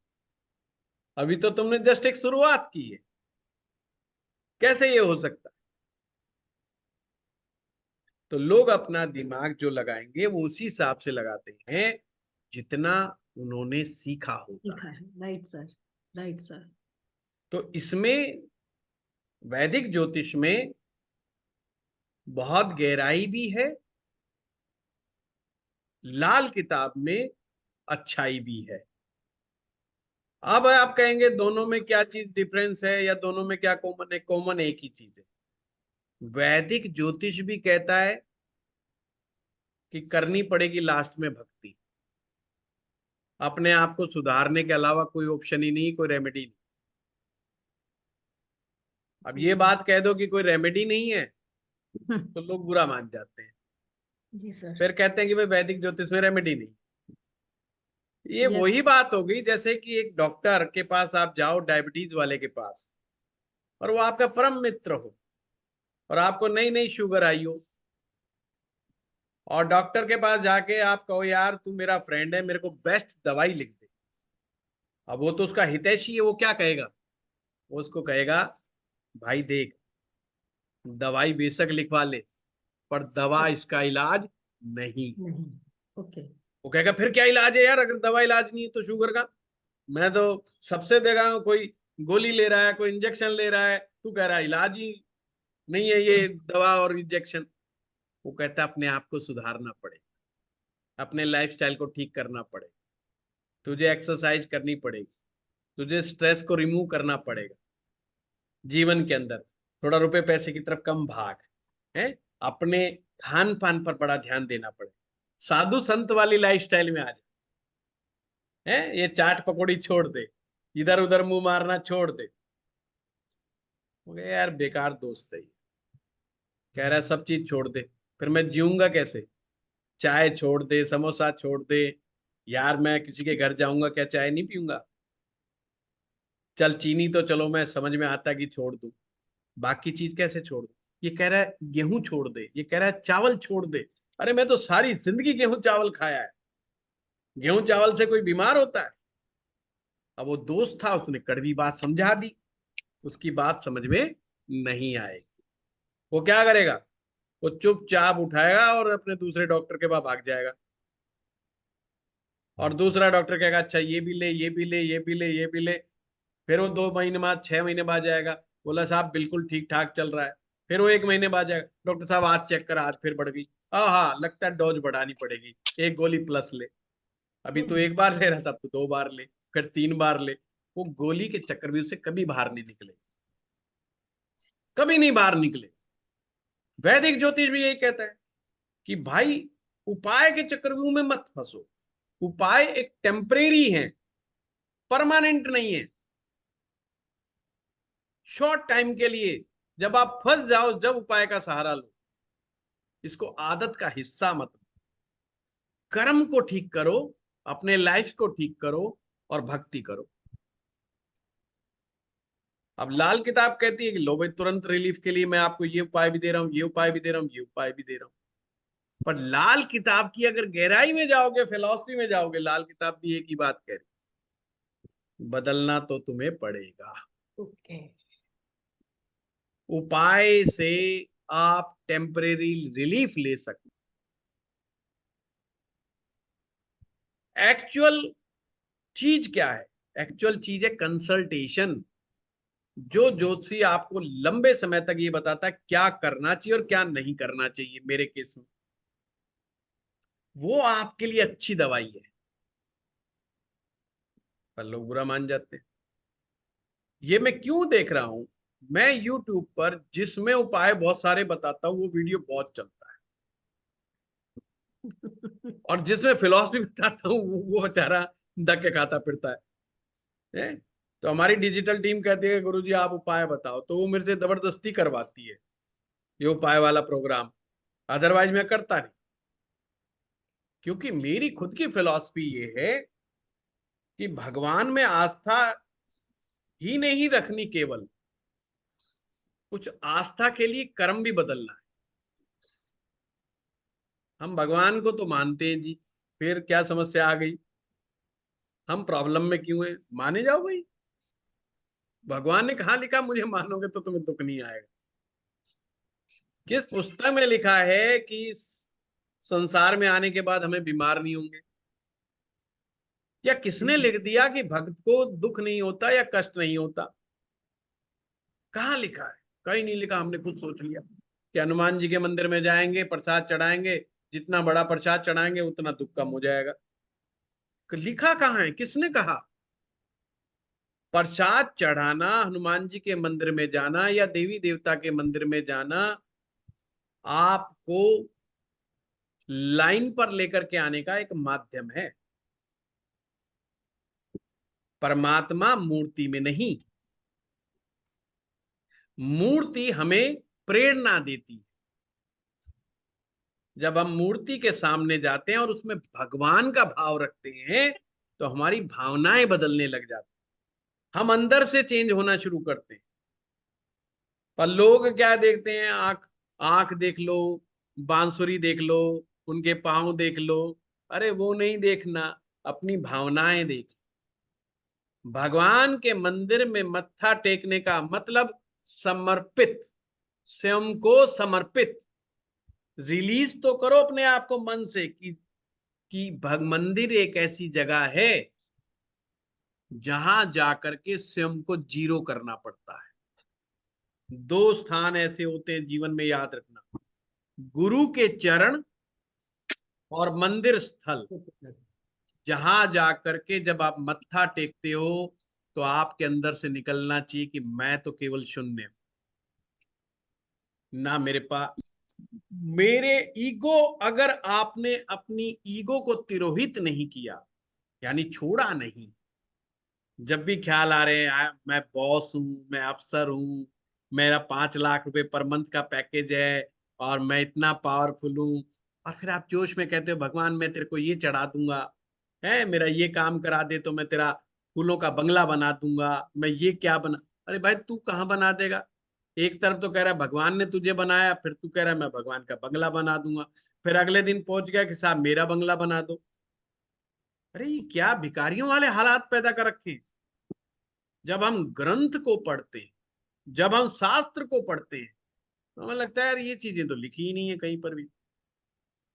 अभी तो तुमने जस्ट एक शुरुआत की है, कैसे ये हो सकता है। तो लोग अपना दिमाग जो लगाएंगे वो उसी हिसाब से लगाते हैं जितना उन्होंने सीखा होता लिखा है। है, राइट सर। Right sir. तो इसमें वैदिक ज्योतिष में बहुत गहराई भी है, लाल किताब में अच्छाई भी है। अब आप कहेंगे दोनों में क्या चीज डिफरेंस है या दोनों में क्या कॉमन है, कॉमन एक ही चीज है। वैदिक ज्योतिष भी कहता है कि करनी पड़ेगी लास्ट में भक्ति, अपने आप को सुधारने के अलावा कोई ऑप्शन ही नहीं, कोई रेमेडी नहीं। अब ये बात कह दो कि कोई रेमेडी नहीं है तो लोग बुरा मान जाते हैं। जी सर। फिर कहते हैं कि भाई वैदिक ज्योतिष में रेमेडी नहीं। ये यस। वही बात हो गई जैसे कि एक डॉक्टर के पास आप जाओ, डायबिटीज वाले के पास, और वो आपका परम मित्र हो, और आपको नई नई शुगर आई हो, और डॉक्टर के पास जाके आप कहो यार तू मेरा फ्रेंड है, मेरे को बेस्ट दवाई लिख दे। अब वो तो उसका हितैषी है, वो क्या कहेगा? वो उसको कहेगा भाई देख, दवाई बेशक लिखवा ले, पर दवा इसका इलाज नहीं। नहीं। ओके। वो कहेगा फिर क्या इलाज है यार, अगर दवा इलाज नहीं है तो शुगर का? मैं तो सबसे देखा हूं, कोई गोली ले रहा है, कोई इंजेक्शन ले रहा है, तू कह रहा है इलाज ही नहीं है ये दवा और इंजेक्शन। वो कहता है अपने आप को सुधारना पड़ेगा, अपने लाइफस्टाइल को ठीक करना पड़ेगा, तुझे एक्सरसाइज करनी पड़ेगी, तुझे स्ट्रेस को रिमूव करना पड़ेगा, जीवन के अंदर थोड़ा रुपए पैसे की तरफ कम भाग है, अपने खान पान पर बड़ा ध्यान देना पड़ेगा, साधु संत वाली लाइफस्टाइल में आ जा, है ये चाट पकौड़ी छोड़ दे, इधर उधर मुंह मारना छोड़ दे। यार बेकार दोस्त है, कह रहा है सब चीज छोड़ दे, फिर मैं जीऊंगा कैसे? चाय छोड़ दे, समोसा छोड़ दे, यार मैं किसी के घर जाऊंगा क्या चाय नहीं पीऊंगा? चल चीनी तो चलो मैं समझ में आता कि छोड़ दूं, बाकी चीज कैसे छोड़ दूं? ये कह रहा है गेहूं छोड़ दे, ये कह रहा है चावल छोड़ दे। अरे मैं तो सारी जिंदगी गेहूं चावल खाया है, गेहूं चावल से कोई बीमार होता है? अब वो दोस्त था, उसने कड़वी बात समझा दी, उसकी बात समझ में नहीं आएगी। वो क्या करेगा? वो चुपचाप उठाएगा और अपने दूसरे डॉक्टर के पास भाग जाएगा, और दूसरा डॉक्टर कहेगा अच्छा ये भी ले, ये भी ले, ये भी ले, ये भी ले। फिर वो 2 महीने बाद, 6 महीने बाद जाएगा, बोला साहब बिल्कुल ठीक ठाक चल रहा है। फिर वो 1 महीने बाद जाएगा, डॉक्टर साहब आज चेक करा, आज फिर बढ़ गई। हाँ हाँ, लगता है डोज बढ़ानी पड़ेगी, एक गोली प्लस ले। अभी तो एक बार ले रहा था, अब तो 2 बार ले, फिर 3 बार ले। वो गोली के चक्कर में उससे कभी बाहर नहीं निकले, कभी नहीं बाहर निकले। वैदिक ज्योतिष भी यही कहता है कि भाई उपाय के चक्रव्यूह में मत फंसो, उपाय एक टेम्परेरी है, परमानेंट नहीं है, शॉर्ट टाइम के लिए। जब आप फंस जाओ, जब उपाय का सहारा लो। इसको आदत का हिस्सा मत, कर्म को ठीक करो, अपने लाइफ को ठीक करो, और भक्ति करो। अब लाल किताब कहती है कि लो भाई तुरंत रिलीफ के लिए मैं आपको ये उपाय भी दे रहा हूं, ये उपाय भी दे रहा हूं, ये उपाय भी दे रहा हूं। पर लाल किताब की अगर गहराई में जाओगे, फिलॉसफी में जाओगे, लाल किताब भी एक ही बात कह रही, बदलना तो तुम्हें पड़ेगा। ओके। उपाय से आप टेम्परेरी रिलीफ ले सकते। एक्चुअल चीज क्या है? एक्चुअल चीज है कंसल्टेशन। जो ज्योतिषी आपको लंबे समय तक ये बताता है क्या करना चाहिए और क्या नहीं करना चाहिए, मेरे केस में वो आपके लिए अच्छी दवाई है, पर लोग बुरा मान जाते हैं। ये मैं क्यों देख रहा हूं? मैं YouTube पर जिसमें उपाय बहुत सारे बताता हूं, वो वीडियो बहुत चलता है, और जिसमें फिलॉसफी बताता हूँ वो बेचारा धक्के खाता फिरता है? तो हमारी डिजिटल टीम कहती है गुरुजी आप उपाय बताओ, तो वो मेरे से जबरदस्ती करवाती है ये उपाय वाला प्रोग्राम, अदरवाइज मैं करता नहीं। क्योंकि मेरी खुद की फिलॉसफी ये है कि भगवान में आस्था ही नहीं रखनी, केवल कुछ आस्था के लिए कर्म भी बदलना है। हम भगवान को तो मानते हैं जी, फिर क्या समस्या आ गई? हम प्रॉब्लम में क्यों हैं? माने जाओ भाई, भगवान ने कहा लिखा मुझे मानोगे तो तुम्हें दुख नहीं आएगा? किस पुस्तक में लिखा है कि संसार में आने के बाद हमें बीमार नहीं होंगे? या किसने लिख दिया कि भक्त को दुख नहीं होता या कष्ट नहीं होता? कहाँ लिखा है? कहीं नहीं लिखा, हमने खुद सोच लिया कि हनुमान जी के मंदिर में जाएंगे, प्रसाद चढ़ाएंगे, जितना बड़ा प्रसाद चढ़ाएंगे उतना दुख कम हो जाएगा। लिखा कहाँ है? किसने कहा? प्रसाद चढ़ाना, हनुमान जी के मंदिर में जाना या देवी देवता के मंदिर में जाना आपको लाइन पर लेकर के आने का एक माध्यम है, परमात्मा मूर्ति में नहीं। मूर्ति हमें प्रेरणा देती है, जब हम मूर्ति के सामने जाते हैं और उसमें भगवान का भाव रखते हैं तो हमारी भावनाएं बदलने लग जाती, हम अंदर से चेंज होना शुरू करते हैं। पर लोग क्या देखते हैं, आंख आंख देख लो, बांसुरी देख लो, उनके पांव देख लो। अरे वो नहीं देखना, अपनी भावनाएं देख। भगवान के मंदिर में मत्था टेकने का मतलब समर्पित, स्वयं को समर्पित। रिलीज तो करो अपने आप को मन से कि मंदिर एक ऐसी जगह है जहां जाकर के स्वयं को जीरो करना पड़ता है। दो स्थान ऐसे होते हैं जीवन में, याद रखना, गुरु के चरण और मंदिर स्थल। जहां जाकर के जब आप मत्था टेकते हो तो आपके अंदर से निकलना चाहिए कि मैं तो केवल शून्य हूं, ना मेरे पास मेरे ईगो। अगर आपने अपनी ईगो को तिरोहित नहीं किया, यानी छोड़ा नहीं, जब भी ख्याल आ रहे हैं मैं बॉस हूं, मैं अफसर हूं, मेरा 5 लाख रुपए पर मंथ का पैकेज है और मैं इतना पावरफुल हूं, और फिर आप जोश में कहते हो भगवान मैं तेरे को ये चढ़ा दूंगा, है मेरा ये काम करा दे तो मैं तेरा फूलों का बंगला बना दूंगा, मैं ये क्या बना। अरे भाई तू कहाँ बना देगा? एक तरफ तो कह रहा है भगवान ने तुझे बनाया, फिर तू कह रहा है मैं भगवान का बंगला बना दूंगा, फिर अगले दिन पहुंच गया कि साहब मेरा बंगला बना दो। अरे ये क्या भिखारियों वाले हालात पैदा कर रखे हैं। जब हम ग्रंथ को पढ़ते हैं, जब हम शास्त्र को पढ़ते हैं, तो हमें लगता है यार ये चीजें तो लिखी ही नहीं है कहीं पर भी।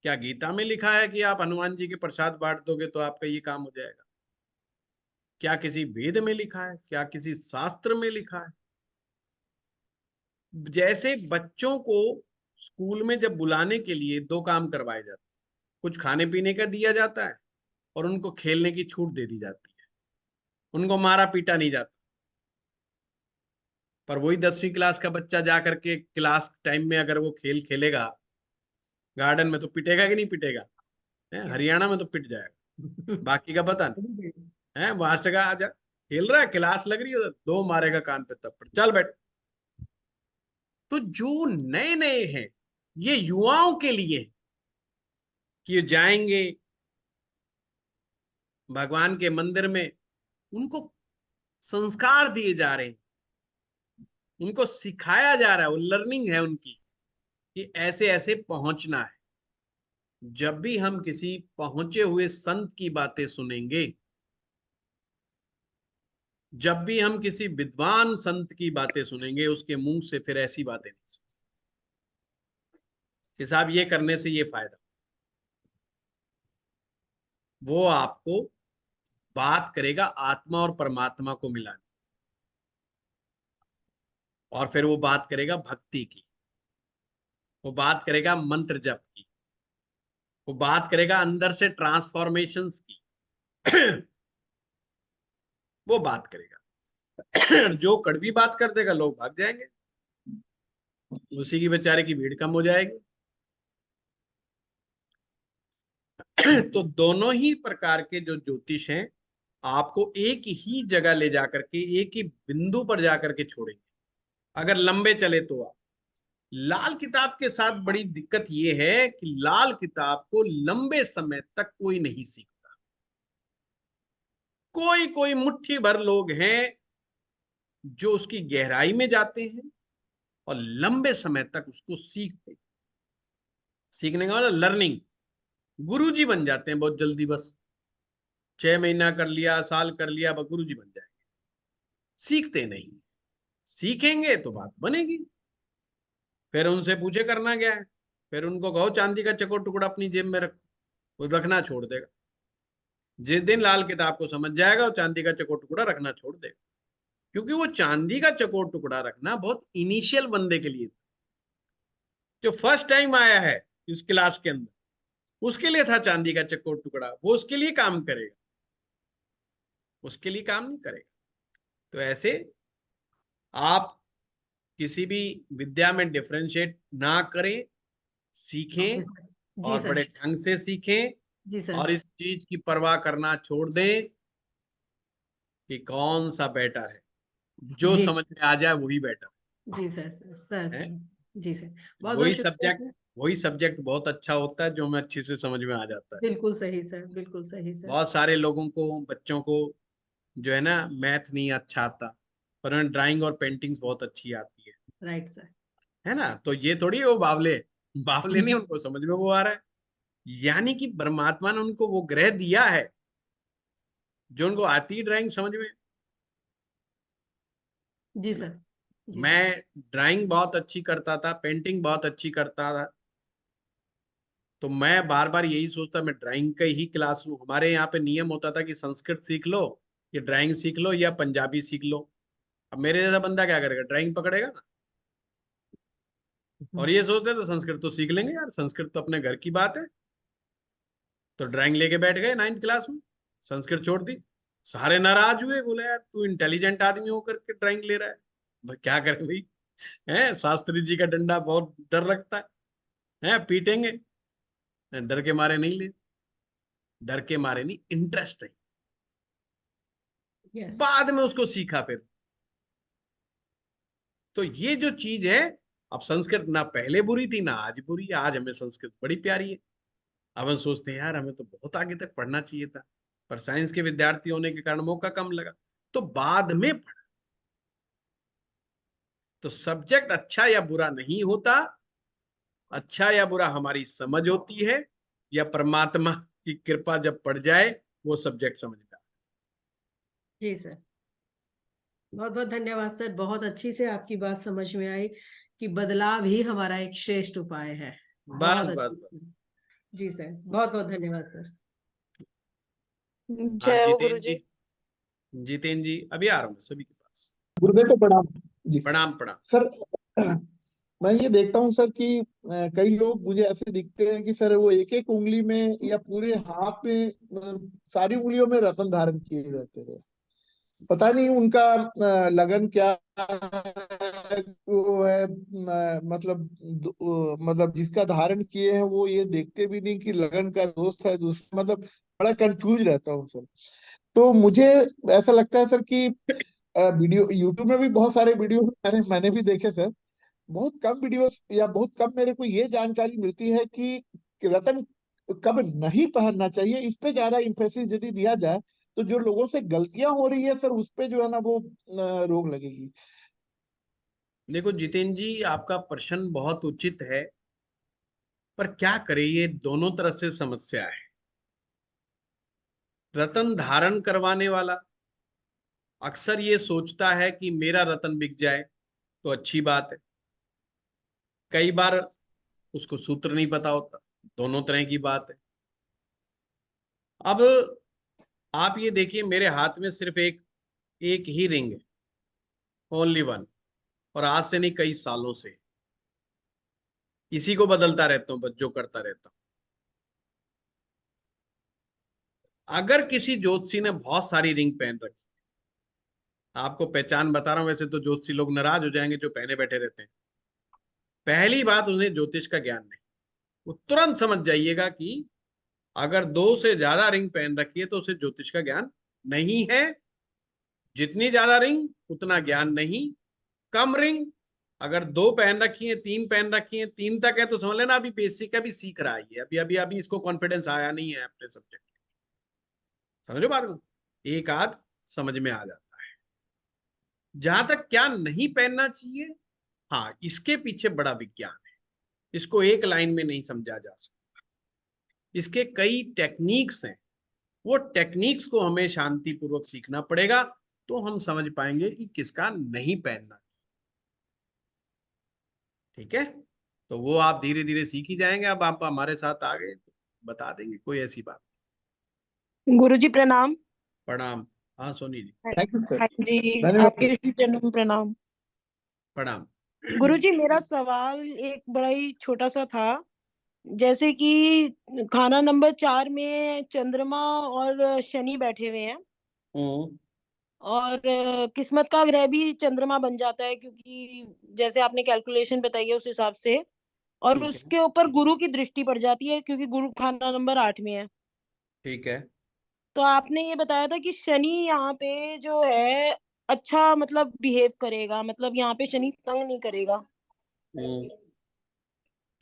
क्या गीता में लिखा है कि आप हनुमान जी के प्रसाद बांट दोगे तो आपका ये काम हो जाएगा? क्या किसी वेद में लिखा है? क्या किसी शास्त्र में लिखा है? जैसे बच्चों को स्कूल में जब बुलाने के लिए 2 काम करवाए जाते हैं, कुछ खाने पीने का दिया जाता है और उनको खेलने की छूट दे दी जाती है, उनको मारा पीटा नहीं जाता। पर वही 10वीं क्लास का बच्चा जा करके क्लास टाइम में अगर वो खेल खेलेगा गार्डन में, तो पिटेगा कि नहीं पिटेगा? हरियाणा में तो पिट जाएगा, बाकी का पता नहीं है। मास्टर का आजा खेल रहा है, क्लास लग रही है, 2 मारेगा कान पे थप्पड़, चल बैठ। तो जो नए नए हैं ये युवाओं के लिए है कि ये जाएंगे भगवान के मंदिर में, उनको संस्कार दिए जा रहे हैं, उनको सिखाया जा रहा है, वो लर्निंग है उनकी कि ऐसे ऐसे पहुंचना है। जब भी हम किसी पहुंचे हुए संत की बातें सुनेंगे, जब भी हम किसी विद्वान संत की बातें सुनेंगे, उसके मुंह से फिर ऐसी बातें नहीं सुनेंगे कि साहब ये करने से ये फायदा। वो आपको बात करेगा आत्मा और परमात्मा को मिलाने, और फिर वो बात करेगा भक्ति की, वो बात करेगा मंत्र जप की, वो बात करेगा अंदर से ट्रांसफॉर्मेशंस की वो बात करेगा जो कड़वी बात कर देगा लोग भाग जाएंगे, उसी की बेचारे की भीड़ कम हो जाएगी। तो दोनों ही प्रकार के जो ज्योतिष हैं आपको एक ही जगह ले जाकर के, एक ही बिंदु पर जाकर के छोड़ेंगे अगर लंबे चले तो। आप लाल किताब के साथ बड़ी दिक्कत यह है कि लाल किताब को लंबे समय तक कोई नहीं सीखता। कोई कोई मुट्ठी भर लोग हैं जो उसकी गहराई में जाते हैं और लंबे समय तक उसको सीखते हैं। सीखने का मतलब लर्निंग, गुरुजी बन जाते हैं बहुत जल्दी, बस 6 महीना कर लिया, साल कर लिया, बस गुरुजी बन जाएंगे। सीखते नहीं, सीखेंगे तो बात बनेगी। फिर उनसे पूछे करना क्या है, फिर उनको कहो चांदी का चकोर टुकड़ा अपनी जेब में रख, वो रखना छोड़ देगा। जिस दिन लाल किताब को समझ जाएगा वो चांदी का चकोर टुकड़ा रखना छोड़ देगा, क्योंकि वो चांदी का चकोर टुकड़ा रखना बहुत इनिशियल बंदे के लिए, जो फर्स्ट टाइम आया है इस क्लास के अंदर, उसके लिए था चांदी का चकोर टुकड़ा। वो उसके लिए काम करेगा, उसके लिए काम नहीं करेगा। तो ऐसे आप किसी भी विद्या में डिफरेंशिएट ना करें, सीखें जी और सर। बड़े ढंग से सीखें, जी सर। और इस चीज की परवाह करना छोड़ दें कि कौन सा बेटर है, जो जी समझ में आ जाए वही बेटर जी सर। सर है। जी सर, बहुत बहुत वही शुक्रिया सब्जेक्ट सर। वही सब्जेक्ट बहुत अच्छा होता है जो हमें अच्छे से समझ में आ जाता है। बिल्कुल सही सर, बिल्कुल सही सर। बहुत सारे लोगों को, बच्चों को जो है ना मैथ नहीं अच्छा आता, पर उन्हें ड्राइंग और पेंटिंग्स बहुत अच्छी आती राइट सर। है ना। तो ये थोड़ी वो बावले बावले नहीं, उनको समझ में वो आ रहा है। यानी कि परमात्मा ने उनको वो ग्रह दिया है जो उनको आती है ड्राइंग समझ में, जी है ना। सर, जी सर। मैं ड्राइंग बहुत अच्छी करता था, पेंटिंग बहुत अच्छी करता था, तो मैं बार बार यही सोचता मैं ड्राइंग का ही क्लास लूं। हमारे यहाँ पे नियम होता था कि संस्कृत सीख लो, या ड्राइंग सीख लो, या पंजाबी सीख लो। अब मेरे जैसा बंदा क्या करेगा, ड्राइंग पकड़ेगा ना। और ये सोचते तो संस्कृत तो सीख लेंगे यार, संस्कृत तो अपने घर की बात है। तो ड्राइंग लेके बैठ गए 9th क्लास में, संस्कृत छोड़ दी। सारे नाराज हुए, बोले यार तू इंटेलिजेंट आदमी होकर के ड्राइंग ले रहा है। भाई क्या करें भाई, है शास्त्री जी का डंडा बहुत डर लगता है पीटेंगे। डर के मारे नहीं ले, डर के मारे नहीं, इंटरेस्ट नहीं। यस। बाद में उसको सीखा फिर। तो ये जो चीज है, अब संस्कृत ना पहले बुरी थी ना आज बुरी है, आज हमें संस्कृत बड़ी प्यारी है। अब हम सोचते हैं यार हमें तो बहुत आगे तक पढ़ना चाहिए था, पर साइंस के विद्यार्थी होने के कारण मौका कम लगा, तो बाद में पढ़ा। तो सब्जेक्ट अच्छा या बुरा नहीं होता, अच्छा या बुरा हमारी समझ होती है, या परमात्मा की कृपा जब पड़ जाए वो सब्जेक्ट समझ में आता जी सर, बहुत बहुत धन्यवाद सर। बहुत अच्छी से आपकी बात समझ में आई कि बदलाव ही हमारा एक श्रेष्ठ उपाय है। है। बहुत बस बस अच्छी बस। से। जी सर, बहुत बहुत धन्यवाद सर। हाँ जय हो जितेंद्र गुरुजी। जी, जितेंद्र जी अभी आ रहा हूँ सभी के पास। गुरुदेव को प्रणाम जी। प्रणाम प्रणाम। सर मैं ये देखता हूँ सर कि कई लोग मुझे ऐसे दिखते हैं कि सर वो एक एक उंगली में या पूरे हाथ में सारी उंगलियों में रत्न धारण किए रहते रहे। पता नहीं उनका लगन क्या है, वो है मतलब जिसका धारण किए हैं वो ये देखते भी नहीं कि लगन का दोस्त है दूसरा, मतलब बड़ा कंफ्यूज रहता हूँ सर। तो मुझे ऐसा लगता है सर कि वीडियो यूट्यूब में भी बहुत सारे वीडियो मैंने भी देखे सर। बहुत कम वीडियोस या बहुत कम मेरे को ये जानकारी मिलती है कि रतन कब नहीं पहनना चाहिए, इस पे ज्यादा इम्फेसिस यदि दिया जाए तो जो लोगों से गलतियां हो रही है सर उस पे जो है ना वो रोक लगेगी। देखो जितेंद्र जी, आपका प्रश्न बहुत उचित है, पर क्या करें, ये दोनों तरफ से समस्या है। रतन धारण करवाने वाला अक्सर ये सोचता है कि मेरा रतन बिक जाए तो अच्छी बात है। कई बार उसको सूत्र नहीं पता होता, दोनों तरह की बात है। अब आप ये देखिए, मेरे हाथ में सिर्फ एक एक ही रिंग है, ओनली वन, और आज से नहीं कई सालों से इसी को बदलता रहता हूं, बस जो करता रहता हूं। अगर किसी ज्योतिषी ने बहुत सारी रिंग पहन रखी, आपको पहचान बता रहा हूं, वैसे तो ज्योतिषी लोग नाराज हो जाएंगे जो पहने बैठे रहते हैं। पहली बात, उन्हें ज्योतिष का ज्ञान नहीं। वो तुरंत समझ जाइएगा कि अगर 2 से ज्यादा रिंग पहन रखी है तो उसे ज्योतिष का ज्ञान नहीं है। जितनी ज्यादा रिंग उतना ज्ञान नहीं। कम रिंग, अगर 2 पहन रखी है, 3 पहन रखी है, 3 तक है, तो समझ लेना अभी बेसिक अभी सीख रहा है, अभी अभी अभी इसको कॉन्फिडेंस आया नहीं है अपने सब्जेक्ट। समझो बात को, एक आध समझ में आ जाता है। जहां तक क्या नहीं पहनना चाहिए, हाँ इसके पीछे बड़ा विज्ञान है, इसको एक लाइन में नहीं समझा जा सकता। इसके कई टेक्निक्स हैं, वो टेक्निक्स को हमें शांतिपूर्वक सीखना पड़ेगा, तो हम समझ पाएंगे कि किसका नहीं पहनना। ठीक है, तो वो आप धीरे धीरे सीख ही जाएंगे। अब आप हमारे साथ आ गए तो बता देंगे, कोई ऐसी बात। गुरुजी प्रणाम। प्रणाम। हाँ Soni ji. Thank you sir. हाँ जी, धन्यवाद। आपके जन्म प्रणाम। प्रणाम। गुरुजी मेरा सवाल एक बड़ा ही छोटा सा था। जैसे कि खाना नंबर 4 में चंद्रमा और शनि बैठे हुए हैं, हम्म। और किस्मत का ग्रह भी चंद्रमा बन जाता है, क्योंकि जैसे आपने कैलकुलेशन बताई है उस हिसाब से। और ठीक है। उसके ऊपर गुरु की दृष्टि पड़ जाती है, क्योंकि गुरु खाना नंबर 8 में है। ठीक है। तो आपने ये बताया था कि शनि यहाँ पे जो है अच्छा मतलब बिहेव करेगा, मतलब यहाँ पे शनि तंग नहीं करेगा। हम्म।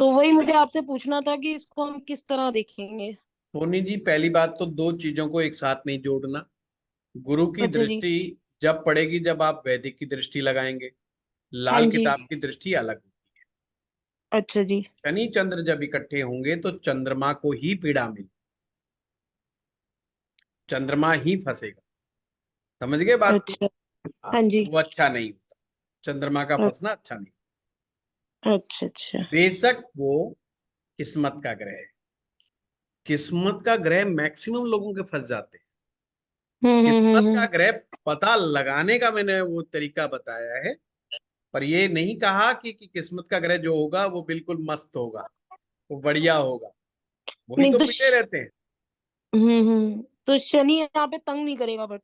तो वही मुझे आपसे पूछना था कि इसको हम किस तरह देखेंगे। सोनी जी, पहली बात तो दो चीजों को एक साथ नहीं जोड़ना। गुरु की अच्छा जी। दृष्टि जब पड़ेगी जब आप वैदिक की दृष्टि लगाएंगे, हाँ लाल जी। किताब की दृष्टि अलग। अच्छा जी। शनि चंद्र जब इकट्ठे होंगे तो चंद्रमा को ही पीड़ा मिली, चंद्रमा ही फंसेगा। समझ गए बात को? अच्छा। हाँ, हाँ जी। वो अच्छा नहीं होता, चंद्रमा का अ- फंसना अच्छा नहीं। अच्छा अच्छा। बेशक वो किस्मत का ग्रह है, किस्मत का ग्रह मैक्सिमम लोगों के फंस जाते हैं। किस्मत का हम्म। ग्रह पता लगाने का मैंने वो तरीका बताया है, पर ये नहीं कहा कि किस्मत का ग्रह जो होगा वो बिल्कुल मस्त होगा, वो बढ़िया होगा। वही नहीं तो तो पिटे रहते हैं। तो शनि यहाँ पे तंग नहीं करेगा बट।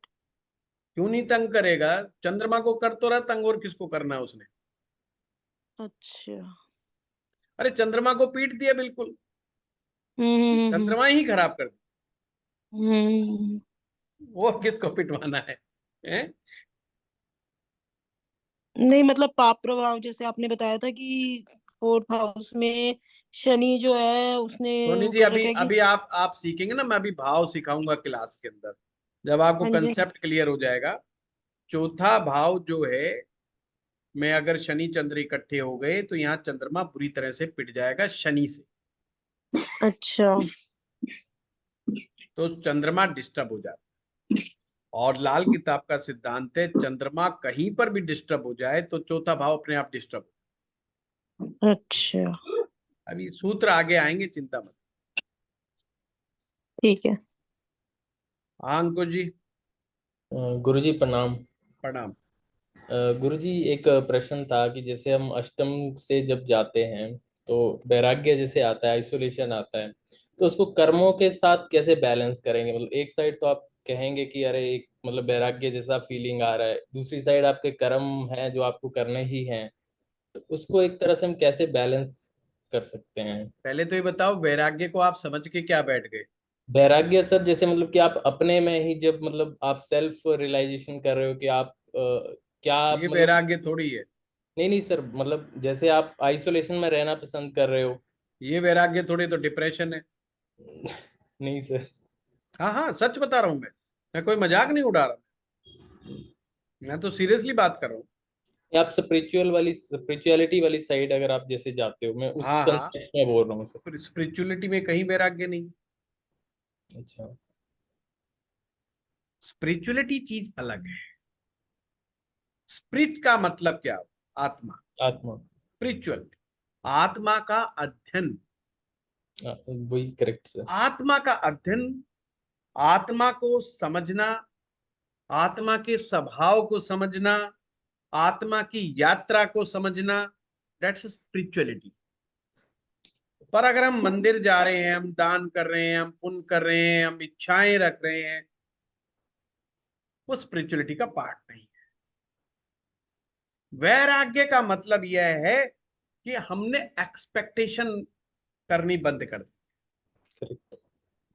क्यों नहीं तंग करेगा? चंद्रमा को कर तो रहा तंग, और किसको करना है उसने? अच्छा। अरे चंद्रमा को पीट दिया बिल्कुल, हम्म। चंद्रमा ही खराब कर हम्म। दिया, और किसको पिटवाना है, हैं? नहीं मतलब पाप प्रभाव जैसे आपने बताया था कि फोर्थ हाउस में शनि जो है उसने सोनी वो जी, कर अभी रखा है कि। अभी आप सीखेंगे ना, मैं अभी भाव सिखाऊंगा क्लास के अंदर, जब आपको हाँ जी। कंसेप्ट क्लियर हो जाएगा। चौथा भाव जो है, में अगर शनि चंद्र इकट्ठे हो गए तो यहाँ चंद्रमा बुरी तरह से पिट जाएगा शनि से, अच्छा। तो चंद्रमा डिस्टर्ब हो जाता है। और लाल किताब का सिद्धांत है, चंद्रमा कहीं पर भी डिस्टर्ब हो जाए तो चौथा भाव अपने आप डिस्टर्ब। अच्छा। अभी सूत्र आगे आएंगे, चिंता मत। ठीक है। हाँ अंकुश जी, गुरुजी प्रणाम। प्रणाम। गुरुजी एक प्रश्न था कि जैसे हम अष्टम से जब जाते हैं तो वैराग्य जैसे आता है, आइसोलेशन आता है, तो उसको कर्मों के साथ कैसे बैलेंस करेंगे? मतलब एक साइड तो आप कहेंगे कि अरे एक मतलब वैराग्य जैसा फीलिंग आ रहा है, दूसरी साइड आपके कर्म हैं जो आपको करने ही हैं, तो उसको एक तरह से हम कैसे बैलेंस कर सकते हैं? पहले तो ये बताओ, वैराग्य को आप समझ के क्या बैठ गए? वैराग्य सर जैसे मतलब कि आप अपने में ही जब मतलब आप सेल्फ रियलाइजेशन कर रहे हो कि आप क्या ये मतलब। वैराग्य थोड़ी है। नहीं नहीं सर, मतलब जैसे आप आइसोलेशन में रहना पसंद कर रहे हो। ये वैराग्य थोड़ी, तो डिप्रेशन है। नहीं सर। हाँ हाँ, सच बता रहा हूँ मैं कोई मजाक नहीं उड़ा रहा, मैं तो सीरियसली बात कर रहा हूँ। आप स्पिरिचुअलिटी वाली साइड अगर आप जैसे जाते हो, मैं उस हाँ हाँ, कंटेक्स्ट में बोल रहा हूँ सर। स्पिरिचुअलिटी में कहीं वैराग्य नहीं। अच्छा। स्पिरिचुअलिटी चीज अलग है। स्पिरिट का मतलब क्या? आत्मा। आत्मा। स्पिरिचुअल, आत्मा का अध्ययन। वही करेक्ट सर। आत्मा का अध्ययन, आत्मा को समझना, आत्मा के स्वभाव को समझना, आत्मा की यात्रा को समझना, दैट्स स्पिरिचुअलिटी। पर अगर हम मंदिर जा रहे हैं, हम दान कर रहे हैं, हम पुण्य कर रहे हैं, हम इच्छाएं रख रहे हैं, वो स्पिरिचुअलिटी का पार्ट नहीं है। वैराग्य का मतलब यह है कि हमने एक्सपेक्टेशन करनी बंद कर दी। करेक्ट।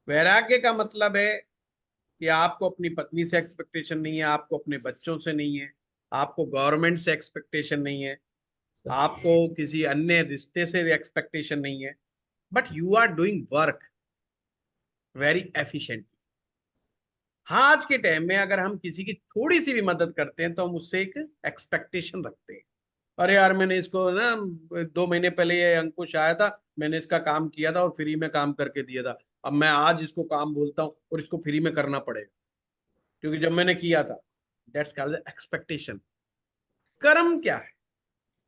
वैराग्य का मतलब है कि आपको अपनी पत्नी से एक्सपेक्टेशन नहीं है, आपको अपने बच्चों से नहीं है, आपको गवर्नमेंट से एक्सपेक्टेशन नहीं है, सर। आपको किसी अन्य रिश्ते से एक्सपेक्टेशन नहीं है, but you are doing work very efficiently. हाँ, आज के टाइम में अगर हम किसी की थोड़ी सी भी मदद करते हैं तो हम उससे एक एक्सपेक्टेशन रखते हैं। अरे यार, मैंने इसको ना 2 महीने पहले ये अंकुश आया था, मैंने इसका काम किया था और फ्री में काम करके दिया था, अब मैं आज इसको काम बोलता हूँ और इसको फ्री में करना पड़ेगा क्योंकि जब मैंने किया था। That's called expectation. कर्म क्या है?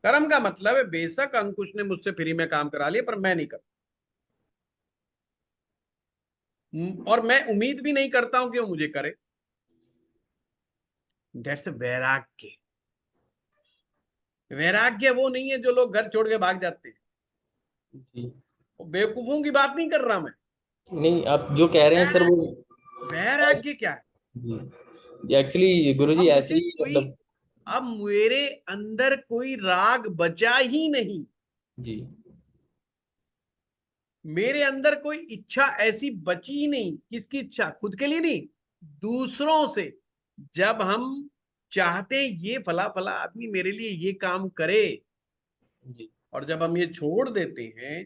कर्म का मतलब है, बेशक अंकुश ने मुझसे फ्री में काम करा लिया पर मैं नहीं करता, और मैं उम्मीद भी नहीं करता हूं कि वो मुझे करे। दैट्स वैराग्य। वैराग्य वो नहीं है जो लोग घर छोड़ के भाग जाते हैं। जी। वो बेवकूफों की बात नहीं कर रहा मैं। नहीं, आप जो कह रहे हैं सर वो। वैराग्य क्या है? जी एक्चुअली गुरुजी अब ऐसे मुझे ही कोई, मतलब। अब मेरे अंदर कोई राग बचा ही नहीं, जी। मेरे अंदर कोई इच्छा ऐसी बची ही नहीं। किसकी इच्छा? खुद के लिए नहीं, दूसरों से। जब हम चाहते हैं ये फला फला आदमी मेरे लिए ये काम करे, जी। और जब हम ये छोड़ देते हैं,